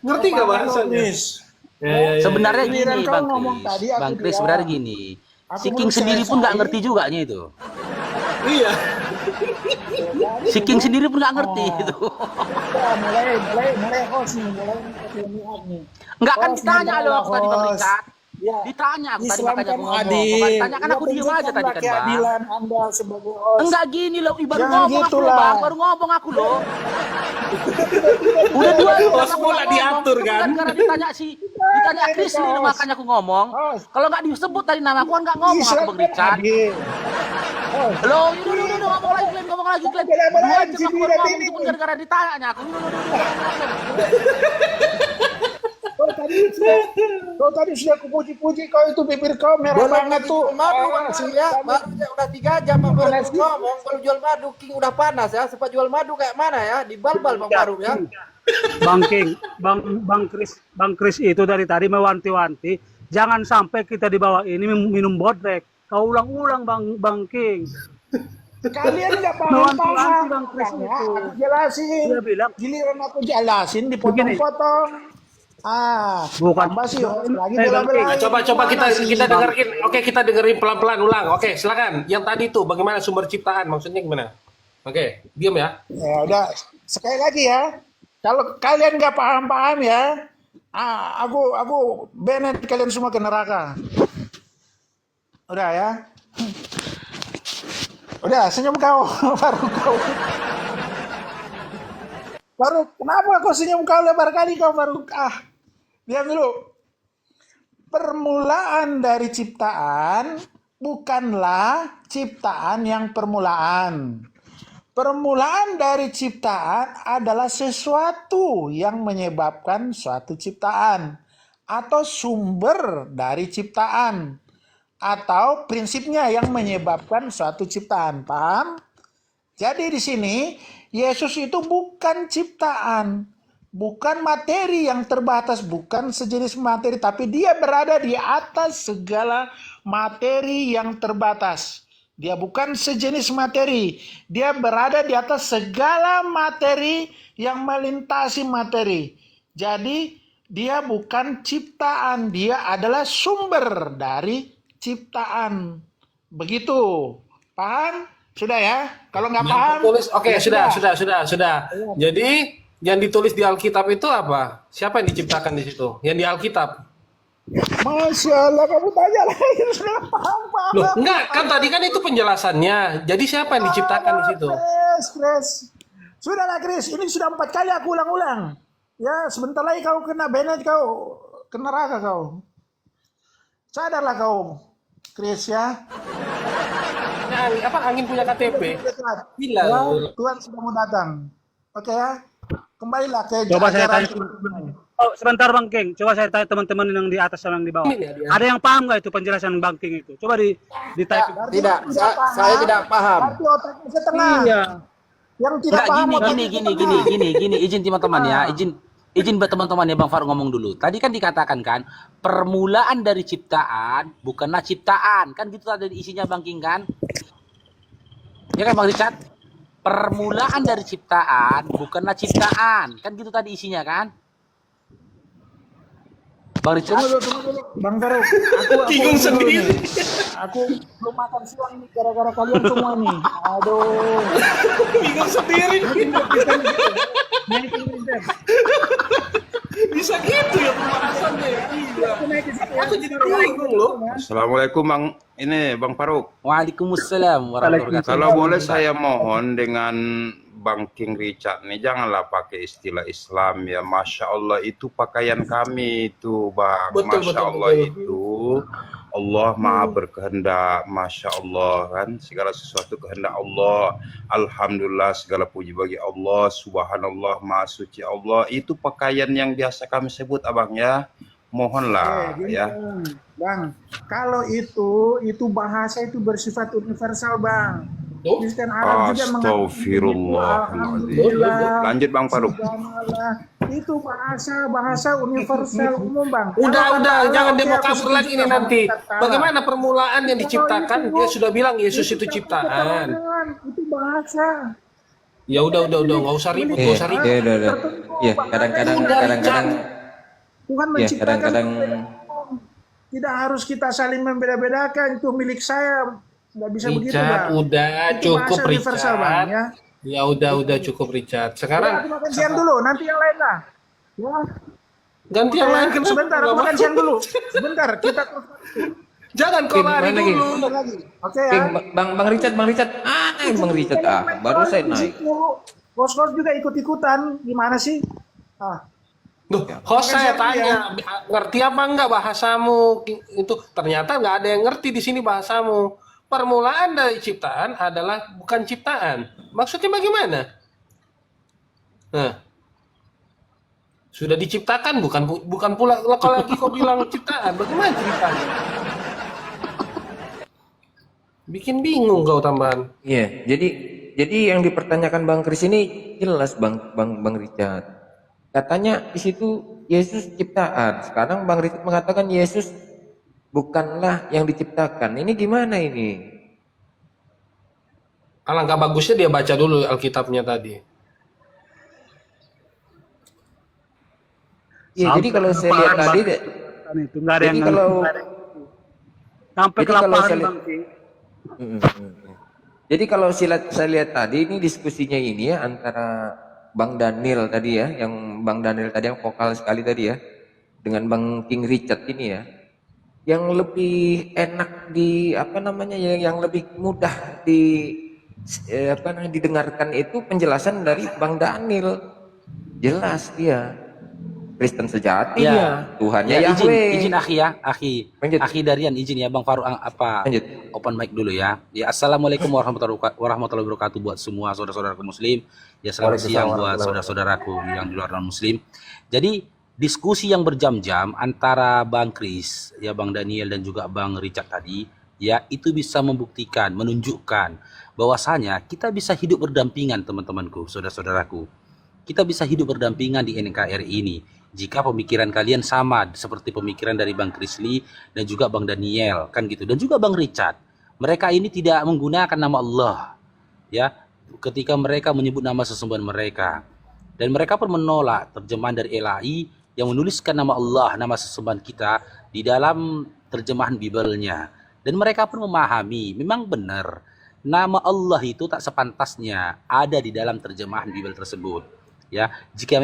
Ngerti nggak bahasanya? Chris. Sebenarnya Giliran gini kau Bang ngomong Kris, tadi, aku Bang Kris diam. sebenarnya gini. Aku Si belum King sendiri pun nggak selesai. ngerti juga nya itu. Iya. Si King sendiri pun nggak ngerti itu. Mulai host nih, mulai lihat nih. Enggak kan Host ditanya nih, lo aku tadi Bang host. Richard. Ya. Ditanya aku tadi Islam makanya kan aku ngomong. adil. Bukan tanya kan Ya, aku diem aja tadi tunjukkanlah kan Bang. keadilan Anda sebagai host. Enggak gini loh, baru Jangan ngomong aku gitu loh lah. Bang, baru ngomong aku loh. Udah 2 jam Host aku pula ngomong. diatur, Itu kan? Karena ditanya Chris nih makanya aku ngomong. Host. Kalau nggak disebut tadi nama aku kan nggak ngomong aku Islam Bang kan Richard. adil. Host. Loh, udah ngomong lagi Glenn. Bela-belain 2 jam aku sini, baru lihat ngomong ini. itu pun gara-gara ditanya aku. Kau tadi sudah kupuji-puji, kau itu bibir kau merah banget tuh. Madu Ah, kan ya, baru udah 3 jam Bang Faruk ngomong baru jual madu, King udah panas ya. Sempat jual madu kayak mana ya? Di bal-bal Bang Faruk ya. Bang King, Bang Kris itu dari tadi mewanti-wanti, jangan sampai kita di bawah ini minum bodrek. Kau ulang-ulang Bang King. Kalian nggak Mewanti-wanti paham-paham. Bang Kris Ya, itu. aku jelasin. Dia bilang Giliran aku jelasin dipotong-potong. Bukan. Tambah sih host lagi Bang King. bela-belain. Coba Mana sih? kita dengerin. Oke, kita dengerin pelan-pelan ulang. Oke, silakan. Yang tadi tuh bagaimana sumber ciptaan? Maksudnya gimana? Oke, diam ya. Ya udah, sekali lagi ya. Kalau kalian nggak paham-paham ya, aku banet kalian semua ke neraka. Udah ya. Udah, senyum kau, Faruk, kenapa kau senyum kau lebar kali kau Faruk? Diam dulu. Permulaan dari ciptaan bukanlah ciptaan yang permulaan. Permulaan dari ciptaan adalah sesuatu yang menyebabkan suatu ciptaan, atau sumber dari ciptaan, atau prinsipnya yang menyebabkan suatu ciptaan. Paham? Jadi di sini Yesus itu bukan ciptaan, bukan materi yang terbatas, bukan sejenis materi, tapi dia berada di atas segala materi yang terbatas. Dia bukan sejenis materi, dia berada di atas segala materi yang melintasi materi. Jadi dia bukan ciptaan, dia adalah sumber dari ciptaan. Begitu. Paham? Sudah ya? Kalau nggak paham, Tulis, oke, ya sudah. Jadi yang ditulis di Alkitab itu apa? Siapa yang diciptakan di situ? Yang di Alkitab? Masya Allah, kamu tanya lagi, sudah paham. Loh, enggak, kan tadi kan itu penjelasannya. Jadi siapa yang diciptakan di situ? Chris. Sudahlah Chris, ini sudah 4 kali aku ulang-ulang. Ya, sebentar lagi kau kena banned, kau kena neraka kau. Sadarlah kau, Chris ya. Angin punya KTP? Gila. Ya, Tuhan sudah mau datang. Oke ya. Kembalilah ke Coba saya ajaran. tanya. Oh, sebentar Bang King. Coba saya tanya teman-teman yang di atas sama yang di bawah. Ada yang paham nggak itu penjelasan Bang King itu? Coba di type. Tidak, saya tidak paham. Berarti otaknya setengah. Iya. Yang tidak Enggak, paham gini, izin teman-teman ya, izin buat teman-teman ya Bang Faruk ngomong dulu. Tadi kan dikatakan kan, permulaan dari ciptaan bukanlah ciptaan. Kan gitu tadi isinya Bang King kan? Ya kan Bang Richard? Permulaan dari ciptaan bukanlah ciptaan. Kan gitu tadi isinya kan? Bang Richard? Tunggu dulu. Bang Faruk, aku Bingung sendiri. Aku belum makan siang nih gara-gara kalian semua nih. Aduh. Bingung sendiri. Bisa gitu ya pembahasannya. Iya. Aku jadi bingung loh. Assalamualaikum Bang Faruk. Waalaikumsalam warahmatullahi wabarakatuh. Kalau boleh saya mohon dengan Bang King Richard nih, janganlah pakai istilah Islam ya. Masya Allah itu pakaian kami itu Bang. Masya Allah itu Allah maha berkehendak. Masya Allah kan, segala sesuatu kehendak Allah. Alhamdulillah, segala puji bagi Allah. Subhanallah, maha suci Allah. Itu pakaian yang biasa kami sebut Abang ya. Mohonlah ya. Bang, kalau itu bahasa itu bersifat universal Bang. Kristen Arab juga Astagfirullahaladzim. Lanjut Bang Faruk. Itu bahasa universal umum Bang. Udah, jangan demo kabur lagi ini nanti. Bagaimana permulaan yang diciptakan? Dia sudah bilang Yesus itu ciptaan. Itu bahasa. Ya udah, nggak usah ribut, nggak usah ribut. Ya, kadang-kadang Tuhan menciptakan tidak harus kita saling membeda-bedakan, itu milik saya. Nggak bisa begitu Bang. Udah itu cukup Richard. Bang, ya. Ya udah cukup Richard. Sekarang makan siang dulu, nanti yang lain lah. Ya. Ganti yang lain kenapa? Sebentar, aku makan siang dulu. Sebentar, kita terus. Jangan kau lari dulu. Oke ya. Bang Richard, Bang Richard baru saya naik. Bos-bos juga ikut-ikutan, gimana sih? Host saya tanya, ngerti apa enggak bahasamu? Itu ternyata nggak ada yang ngerti di sini bahasamu. Permulaan dari ciptaan adalah bukan ciptaan. Maksudnya bagaimana? Nah, sudah diciptakan bukan pula kalau lagi kau bilang ciptaan. Bagaimana ceritanya? Bikin bingung kau tambahan. Iya, jadi yang dipertanyakan Bang Kris ini jelas Bang Richard. Katanya di situ Yesus ciptaan. Sekarang Bang Richard mengatakan Yesus bukanlah yang diciptakan. Ini gimana ini? Alangkah bagusnya dia baca dulu Alkitabnya tadi. Iya, jadi kalau saya lihat tadi, itu nggak ada yang sampai ke lapangan Bang King. Jadi kalau saya lihat tadi ini diskusinya ini ya antara Bang Daniel tadi ya, yang Bang Daniel tadi yang vokal sekali tadi ya, dengan Bang King Richard ini ya, yang lebih enak yang lebih mudah didengarkan itu penjelasan dari Bang Daniel. Jelas dia. Kristen sejati. Ya, Tuhannya ya Yahweh. izin akhi ya, Lanjut. akhi Darian izin ya Bang Faruk Lanjut. open mic dulu ya. Ya assalamualaikum warahmatullahi wabarakatuh buat semua saudara-saudaraku muslim. Ya selamat siang buat saudara-saudaraku yang di luar non muslim. Jadi diskusi yang berjam-jam antara Bang Kris, ya Bang Daniel dan juga Bang Richard tadi, ya itu bisa membuktikan, menunjukkan bahwasanya kita bisa hidup berdampingan teman-temanku, saudara-saudaraku. Kita bisa hidup berdampingan di NKRI ini jika pemikiran kalian sama seperti pemikiran dari Bang Krisli dan juga Bang Daniel kan gitu, dan juga Bang Richard. Mereka ini tidak menggunakan nama Allah ya ketika mereka menyebut nama sesembahan mereka, dan mereka pun menolak terjemahan dari LAI yang menuliskan nama Allah, nama sesembahan kita di dalam terjemahan Bible-nya, dan mereka pun memahami memang benar nama Allah itu tak sepantasnya ada di dalam terjemahan Bible tersebut. Ya, jika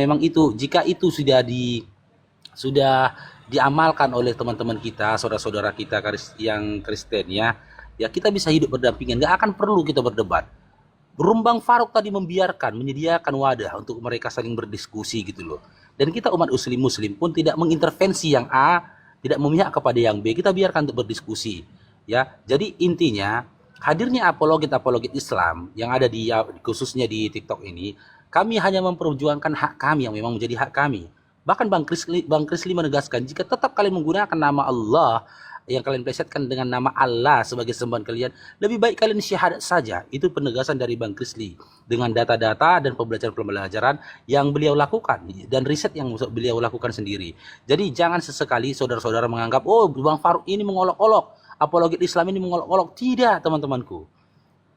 itu sudah diamalkan oleh teman-teman kita, saudara-saudara kita yang Kristen ya kita bisa hidup berdampingan, nggak akan perlu kita berdebat. Bang Faruk tadi menyediakan wadah untuk mereka saling berdiskusi gitu loh. Dan kita umat muslim pun tidak mengintervensi yang A, tidak memihak kepada yang B, kita biarkan untuk berdiskusi. Ya, jadi intinya hadirnya apologit Islam yang ada khususnya di TikTok ini, kami hanya memperjuangkan hak kami yang memang menjadi hak kami. Bahkan Bang Krisli menegaskan, jika tetap kalian menggunakan nama Allah yang kalian plesetkan dengan nama Allah sebagai sembahan kalian, lebih baik kalian syahadat saja. Itu penegasan dari Bang Krisli dengan data-data dan pembelajaran yang beliau lakukan dan riset yang beliau lakukan sendiri. Jadi jangan sesekali saudara-saudara menganggap, oh Bang Faruk ini mengolok-olok, apologit Islam ini mengolok-olok. Tidak, teman-temanku.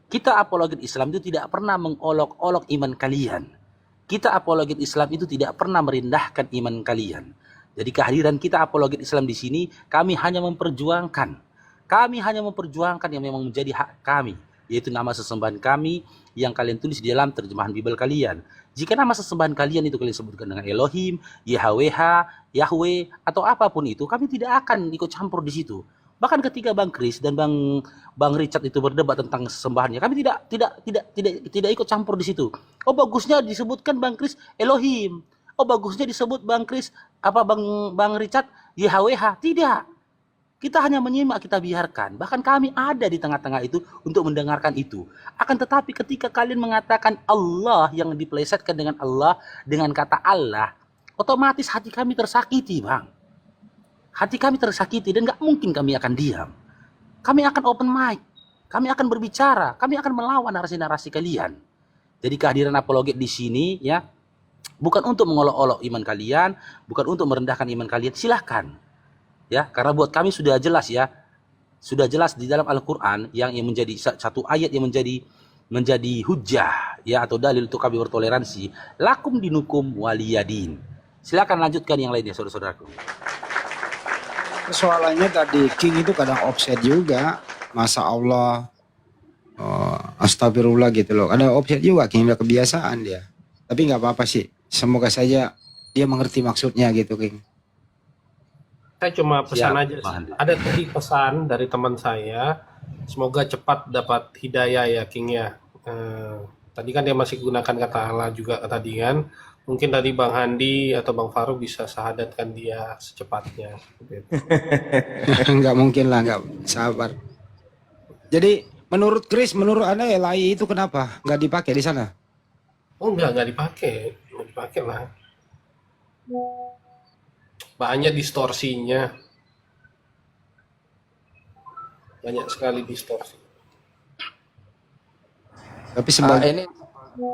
Kita apologit Islam itu tidak pernah mengolok-olok iman kalian. Kita apologit Islam itu tidak pernah merendahkan iman kalian. Jadi kehadiran kita apologit Islam di sini, kami hanya memperjuangkan yang memang menjadi hak kami, yaitu nama sesembahan kami yang kalian tulis di dalam terjemahan Bible kalian. Jika nama sesembahan kalian itu kalian sebutkan dengan Elohim, Yahweh, atau apapun itu, kami tidak akan ikut campur di situ. Bahkan ketika Bang Kris dan Bang Richard itu berdebat tentang sesembahannya, kami tidak ikut campur di situ. Oh bagusnya disebutkan Bang Kris Elohim. Oh bagusnya disebut Bang Kris Bang Richard YHWH. Tidak. Kita hanya menyimak, kita biarkan. Bahkan kami ada di tengah-tengah itu untuk mendengarkan itu. Akan tetapi ketika kalian mengatakan Allah yang dipelesetkan dengan Allah, dengan kata Allah, otomatis hati kami tersakiti, Bang. Hati kami tersakiti dan gak mungkin kami akan diam. Kami akan open mic. Kami akan berbicara. Kami akan melawan narasi-narasi kalian. Jadi kehadiran apologet di sini ya bukan untuk mengolok-olok iman kalian, bukan untuk merendahkan iman kalian. Silahkan. Ya, karena buat kami sudah jelas ya. Sudah jelas di dalam Al-Qur'an yang menjadi satu ayat yang menjadi hujah ya atau dalil untuk kami bertoleransi. Lakum dinukum waliyadin. Silakan lanjutkan yang lainnya saudara-saudaraku. Persoalannya tadi King itu kadang offset juga, masa Allah, astagfirullah gitu loh. Ada offset juga, King udah kebiasaan dia. Tapi nggak apa-apa sih. Semoga saja dia mengerti maksudnya gitu, King. Saya cuma pesan aja. Ada tadi pesan dari teman saya. Semoga cepat dapat hidayah ya, King ya. Tadi kan dia masih gunakan kata Allah juga tadi kan. Mungkin tadi Bang Handi atau Bang Faruk bisa syahadatkan dia secepatnya. Nggak mungkin lah, nggak sabar. Jadi menurut Chris, menurut Anda LAI itu kenapa nggak dipakai di sana? Oh nggak dipakai lah. Banyak distorsinya. Banyak sekali distorsi. Tapi sebagai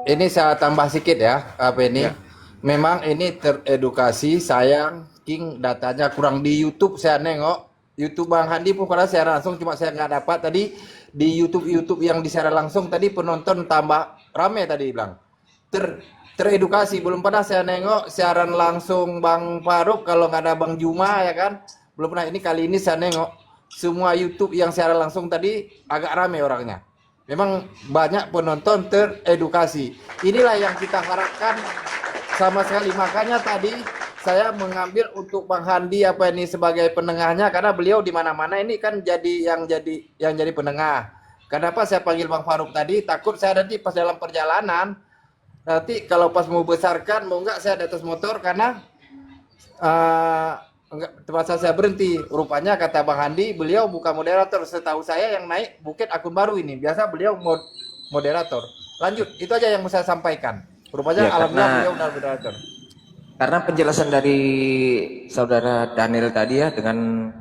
ini saya tambah sedikit ya, apa ini? Ya. Memang ini teredukasi, sayang King datanya kurang di YouTube saya nengok. YouTube Bang Handi pun pada siaran langsung, cuma saya nggak dapat tadi di YouTube yang disiaran langsung tadi penonton tambah rame tadi bilang. Teredukasi, belum pernah saya nengok siaran langsung Bang Faruk kalau nggak ada Bang Juma ya kan. Belum pernah, ini kali ini saya nengok semua YouTube yang siaran langsung tadi agak rame orangnya. Memang banyak penonton teredukasi. Inilah yang kita harapkan sama sekali. Makanya tadi saya mengambil untuk Bang Handi apa ini sebagai penengahnya, karena beliau di mana-mana ini kan yang jadi penengah. Kenapa saya panggil Bang Faruk tadi? Takut saya nanti pas dalam perjalanan nanti kalau pas mau besarkan mau nggak saya di atas motor, karena Enggak, terpaksa saya berhenti. Rupanya kata Bang Handi, beliau bukan moderator. Setahu saya yang naik Bukit akun baru ini. Biasa beliau moderator. Lanjut, itu aja yang mau saya sampaikan. Rupanya Ya, alhamdulillah beliau benar moderator. karena penjelasan dari saudara Daniel tadi ya dengan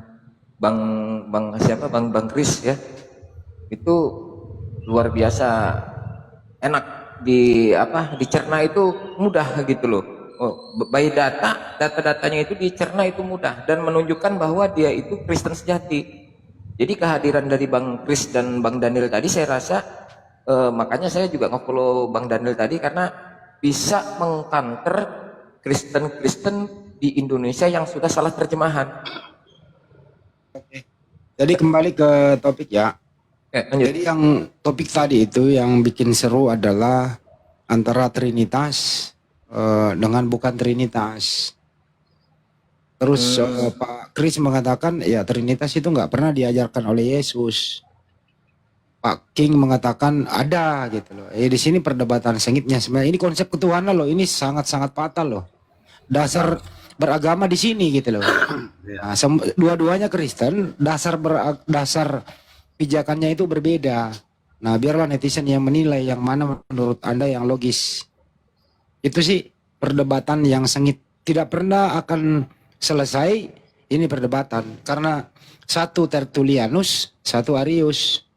Bang Kris ya, itu luar biasa enak dicerna itu mudah gitu loh. By data-datanya itu dicerna itu mudah dan menunjukkan bahwa dia itu Kristen sejati. Jadi kehadiran dari Bang Kris dan Bang Daniel tadi saya rasa makanya saya juga nge-follow Bang Daniel tadi karena bisa mengkanter Kristen-Kristen di Indonesia yang sudah salah terjemahan. Jadi kembali ke topik ya. Lanjut. Jadi yang topik tadi itu yang bikin seru adalah antara Trinitas dengan bukan Trinitas. Terus Pak Kris mengatakan ya Trinitas itu nggak pernah diajarkan oleh Yesus. Pak King mengatakan ada gitu loh. Di sini perdebatan sengitnya sebenarnya ini konsep ketuhanan loh. Ini sangat-sangat fatal loh. Dasar beragama di sini gitu loh. Nah, dua-duanya Kristen, dasar pijakannya itu berbeda. Nah, biarlah netizen yang menilai yang mana menurut Anda yang logis. Itu sih perdebatan yang sengit. Tidak pernah akan selesai ini perdebatan karena satu Tertullianus, satu Arius.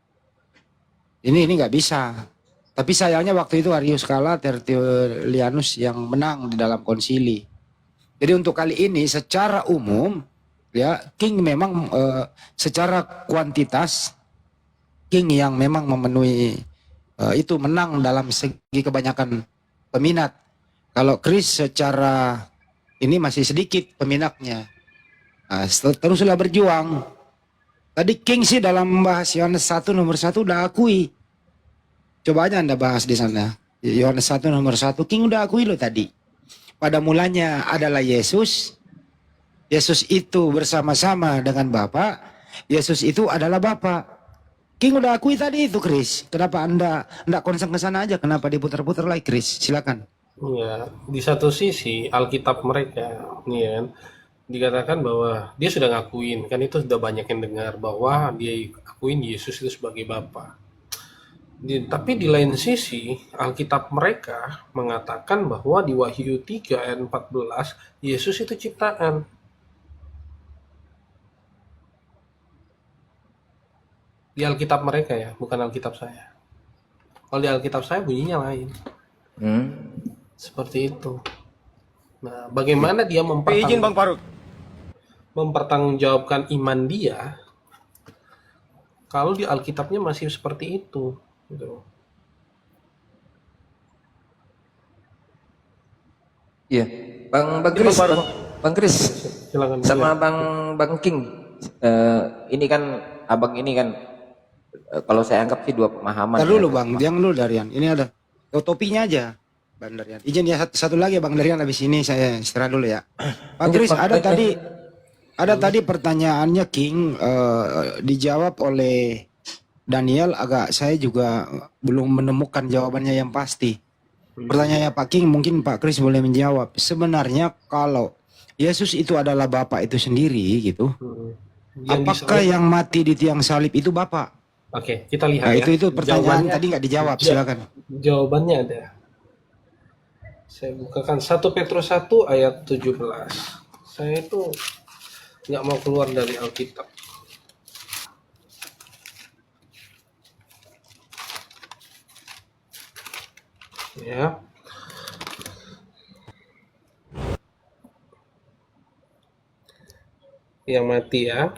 Ini nggak bisa. Tapi sayangnya waktu itu Arius kalah, Tertullianus yang menang di dalam konsili. Jadi untuk kali ini secara umum ya King memang secara kuantitas King yang memang memenuhi itu menang dalam segi kebanyakan peminat. Kalau Kris secara ini masih sedikit peminatnya. Nah, teruslah berjuang. Tadi King sih dalam membahas Yohanes 1 nomor 1 udah akui. Coba aja Anda bahas di sana. Yohanes 1 nomor 1 King udah akui loh tadi. Pada mulanya adalah Yesus. Yesus itu bersama-sama dengan Bapa. Yesus itu adalah Bapa. King udah akui tadi itu, Chris. Kenapa Anda enggak konsen ke sana aja? Kenapa diputar-putar lagi, Chris? Silakan. Ya, di satu sisi Alkitab mereka, nih kan, dikatakan bahwa dia sudah ngakuin, kan itu sudah banyak yang dengar bahwa dia akuin Yesus itu sebagai Bapa. Tapi di lain sisi Alkitab mereka mengatakan bahwa di Wahyu 3 ayat 14 Yesus itu ciptaan. Di Alkitab mereka ya, bukan Alkitab saya. Kalau di Alkitab saya bunyinya lain. Seperti itu. Nah, bagaimana dia Izin Bang Faruk. mempertanggungjawabkan iman dia kalau di Alkitabnya masih seperti itu, gitu. Iya, Bang Kris, Bang Kris, Silakan. sama Bang King. Ini kan abang ini kan kalau saya anggap sih dua pemahaman. Ntar dulu Bang, yang dulu Darian. Ini ada topinya aja. Bang Darian. Izin ya satu lagi Bang Darian, habis ini saya istirahat dulu ya. Pak Kris, ada tadi pertanyaannya King dijawab oleh Daniel, agak saya juga belum menemukan jawabannya yang pasti. Pertanyaannya Pak King, mungkin Pak Kris boleh menjawab. Sebenarnya kalau Yesus itu adalah Bapa itu sendiri gitu, apakah yang mati di tiang salib itu Bapa? Oke, kita lihat Nah, ya. itu pertanyaan tadi nggak dijawab, silakan. Jawabannya ada. Saya bukakan 1 Petrus 1 ayat 17. Saya itu nggak mau keluar dari Alkitab. Ya. Yang mati ya.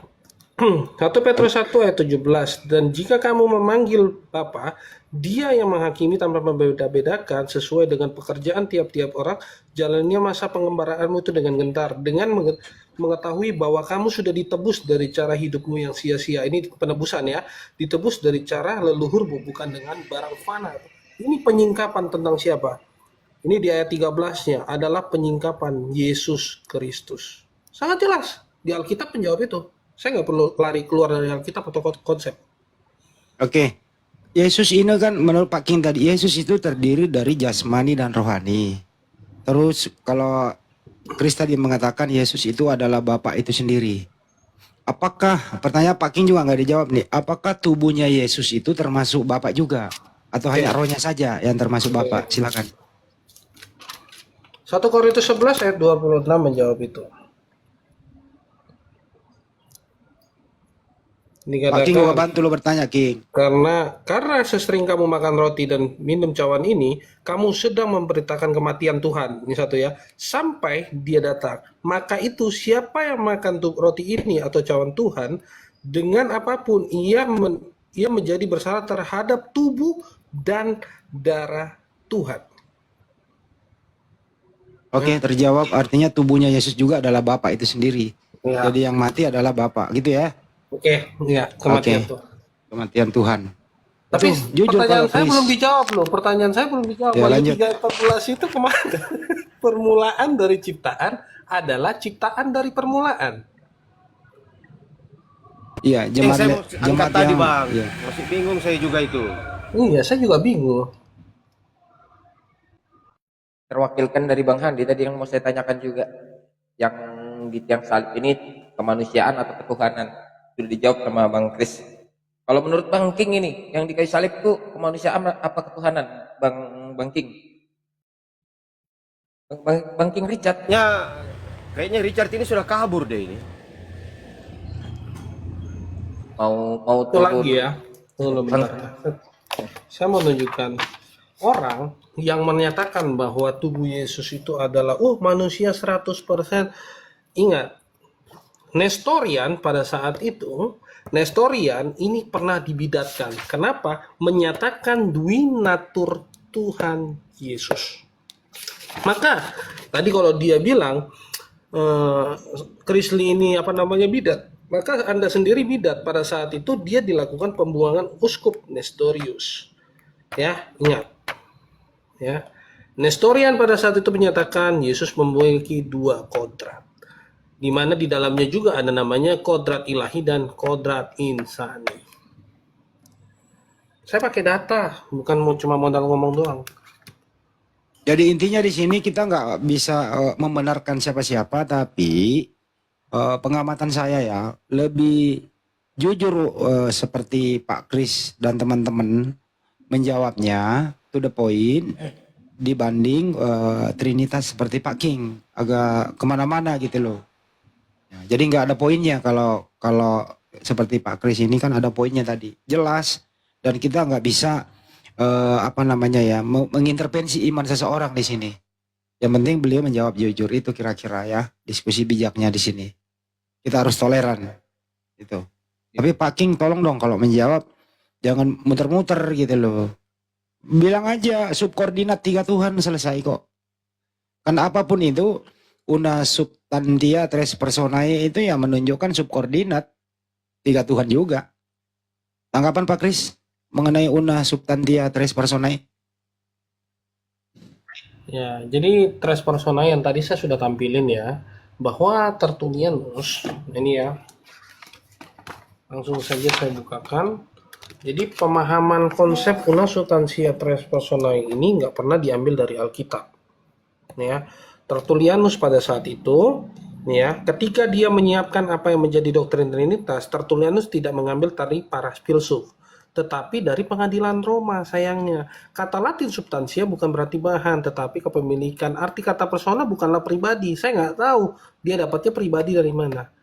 1 Petrus 1 ayat 17. Dan jika kamu memanggil Bapa, Dia yang menghakimi tanpa membeda-bedakan sesuai dengan pekerjaan tiap-tiap orang, jalannya masa pengembaraanmu itu dengan gentar, dengan mengetahui bahwa kamu sudah ditebus dari cara hidupmu yang sia-sia. Ini penebusan ya, ditebus dari cara leluhurmu, bukan dengan barang fana. Ini penyingkapan tentang siapa? Ini di ayat 13-nya adalah penyingkapan Yesus Kristus. Sangat jelas di Alkitab menjawab itu. Saya nggak perlu lari keluar dari Alkitab atau konsep. Oke. Yesus ini kan menurut Pak King tadi, Yesus itu terdiri dari jasmani dan rohani. Terus kalau Chris tadi mengatakan Yesus itu adalah Bapa itu sendiri. Apakah, pertanyaan Pak King juga nggak dijawab nih, apakah tubuhnya Yesus itu termasuk Bapak juga? Atau hanya rohnya saja yang termasuk Bapak? Silakan. 1 Korintus 11 ayat 26 menjawab itu. Pak King juga bantu lo bertanya, King. Karena sesering kamu makan roti dan minum cawan ini, kamu sedang memberitakan kematian Tuhan. Ini satu ya. Sampai dia datang. Maka itu siapa yang makan roti ini atau cawan Tuhan, dengan apapun ia menjadi bersalah terhadap tubuh dan darah Tuhan. Oke, terjawab. Artinya tubuhnya Yesus juga adalah Bapak itu sendiri. Ya. Jadi yang mati adalah Bapak, gitu ya? Oke, ya, kematian Tuhan. Kematian Tuhan. Tapi jujur pertanyaan kalau saya Chris, belum dijawab loh. Pertanyaan saya belum dijawab. Ya, Wahyu lanjut. 3:14 itu kemana? Permulaan dari ciptaan adalah ciptaan dari permulaan. Iya, Yang saya mau angkat tadi yang- Bang, iya. masih bingung saya juga itu. Iya, saya juga bingung. Terwakilkan dari Bang Handi tadi yang mau saya tanyakan juga, yang di tiang salib ini kemanusiaan atau ketuhanan, sudah dijawab sama Bang Chris. Kalau menurut Bang King ini yang di kayu salib itu kemanusiaan apa ketuhanan, Bang King? Bang King Richard? Ya, kayaknya Richard ini sudah kabur deh ini. Mau Itu lagi ya. Tunggu bentar. Saya mau menunjukkan orang yang menyatakan bahwa tubuh Yesus itu adalah manusia 100%. Ingat, Nestorian pada saat itu, Nestorian ini pernah dibidatkan. Kenapa? Menyatakan dui natur Tuhan Yesus. Maka tadi kalau dia bilang Krisli ini bidat, maka Anda sendiri bidat. Pada saat itu dia dilakukan pembuangan uskup Nestorius. Ya, ingat. Ya. Nestorian pada saat itu menyatakan Yesus memiliki dua kodrat, di mana di dalamnya juga ada namanya kodrat ilahi dan kodrat insani. Saya pakai data, bukan cuma modal ngomong doang. Jadi intinya di sini kita nggak bisa membenarkan siapa-siapa, tapi pengamatan saya ya lebih jujur seperti Pak Kris dan teman-teman menjawabnya to the point dibanding Trinitas seperti Pak King agak kemana-mana gitu loh. Ya, jadi nggak ada poinnya kalau seperti Pak Kris ini kan ada poinnya tadi jelas, dan kita nggak bisa mengintervensi iman seseorang di sini. Yang penting beliau menjawab jujur, itu kira-kira ya diskusi bijaknya di sini. Kita harus toleran itu. Tapi Pak King tolong dong kalau menjawab jangan muter-muter gitu loh. Bilang aja subkoordinat 3 Tuhan, selesai kok. Kan apapun itu una substantia tres personae itu ya menunjukkan subkoordinat 3 Tuhan juga. Tanggapan Pak Kris mengenai una substantia tres personae? Ya, jadi tres personae yang tadi saya sudah tampilin ya, bahwa Tertullianus ini ya, langsung saja saya bukakan. Jadi pemahaman konsep una substantia tres personae ini nggak pernah diambil dari Alkitab. Ya, Tertullianus pada saat itu, ya, ketika dia menyiapkan apa yang menjadi doktrin Trinitas, Tertullianus tidak mengambil dari para filsuf, tetapi dari pengadilan Roma. Sayangnya kata Latin substansia bukan berarti bahan, tetapi kepemilikan. Arti kata persona bukanlah pribadi. Saya nggak tahu dia dapatnya pribadi dari mana.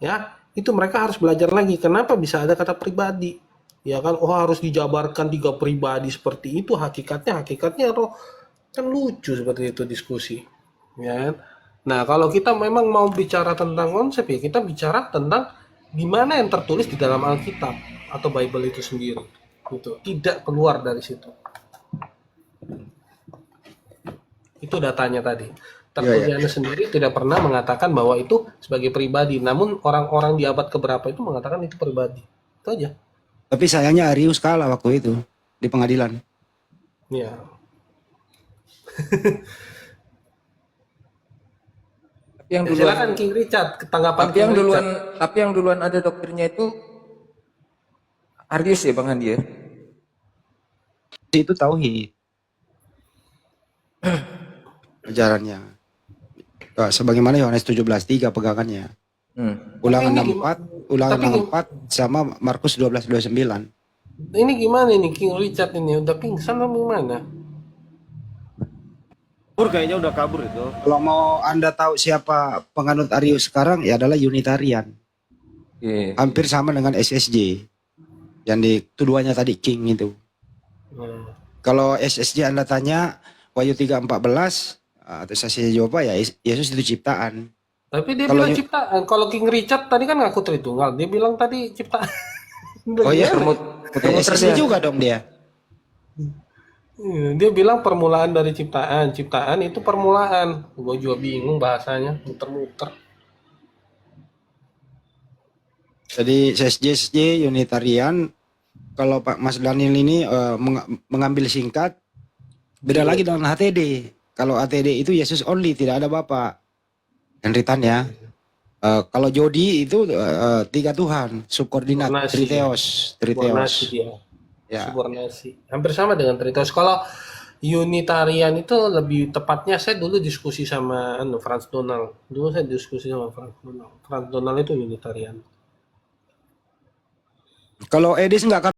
Ya, itu mereka harus belajar lagi. Kenapa bisa ada kata pribadi? Ya kan, harus dijabarkan 3 pribadi seperti itu. Hakikatnya roh, kan lucu seperti itu diskusi. Ya. Nah, kalau kita memang mau bicara tentang konsep ya, kita bicara tentang di mana yang tertulis di dalam Alkitab atau Bible itu sendiri, gitu. Tidak keluar dari situ. Itu datanya tadi. Tertullianus sendiri tidak pernah mengatakan bahwa itu sebagai pribadi, namun orang-orang di abad keberapa itu mengatakan itu pribadi. Itu aja. Tapi sayangnya Arius kalah waktu itu di pengadilan. Ya. Yang duluan, silakan King Richard, tanggapan tapi yang duluan ada doktrinnya itu Arius ya Bang Handi ya? Itu tauhid ajarannya. sebagaimana Yohanes 17:3 pegangannya. Ulangan 4 sama Markus 12:29. Ini gimana ini King Richard ini? Udah pingsan apa gimana? Kabur kayaknya udah kabur itu. Kalau mau Anda tahu siapa penganut Arius sekarang, ya adalah Unitarian. Hampir sama dengan SSJ. Yang di tuduhannya tadi King itu. Kalau SSJ Anda tanya Wahyu 3:14, atau saya jawab ya Yesus itu ciptaan. Tapi dia Kalau bilang ciptaan. Kalau King Richard tadi kan ngaku Tritunggal. Dia bilang tadi ciptaan. Oh iya, SSJ juga dong dia. Dia bilang permulaan dari ciptaan. Ciptaan itu permulaan. Gue juga bingung bahasanya. Muter-muter. Jadi SSJ Unitarian. Kalau Pak Mas Daniel ini mengambil singkat, beda lagi dengan HTD. Kalau HTD itu Yesus only, tidak ada Bapa. Henritan ya. Kalau Jodi itu 3 Tuhan, subordinat, Triteos. Ya. Subordinasi. Hampir sama dengan Triteos. Kalau Unitarian itu lebih tepatnya, saya dulu diskusi sama Franz Donald. Dulu saya diskusi sama Franz Donald. Franz Donald itu Unitarian. Kalau Edis nggak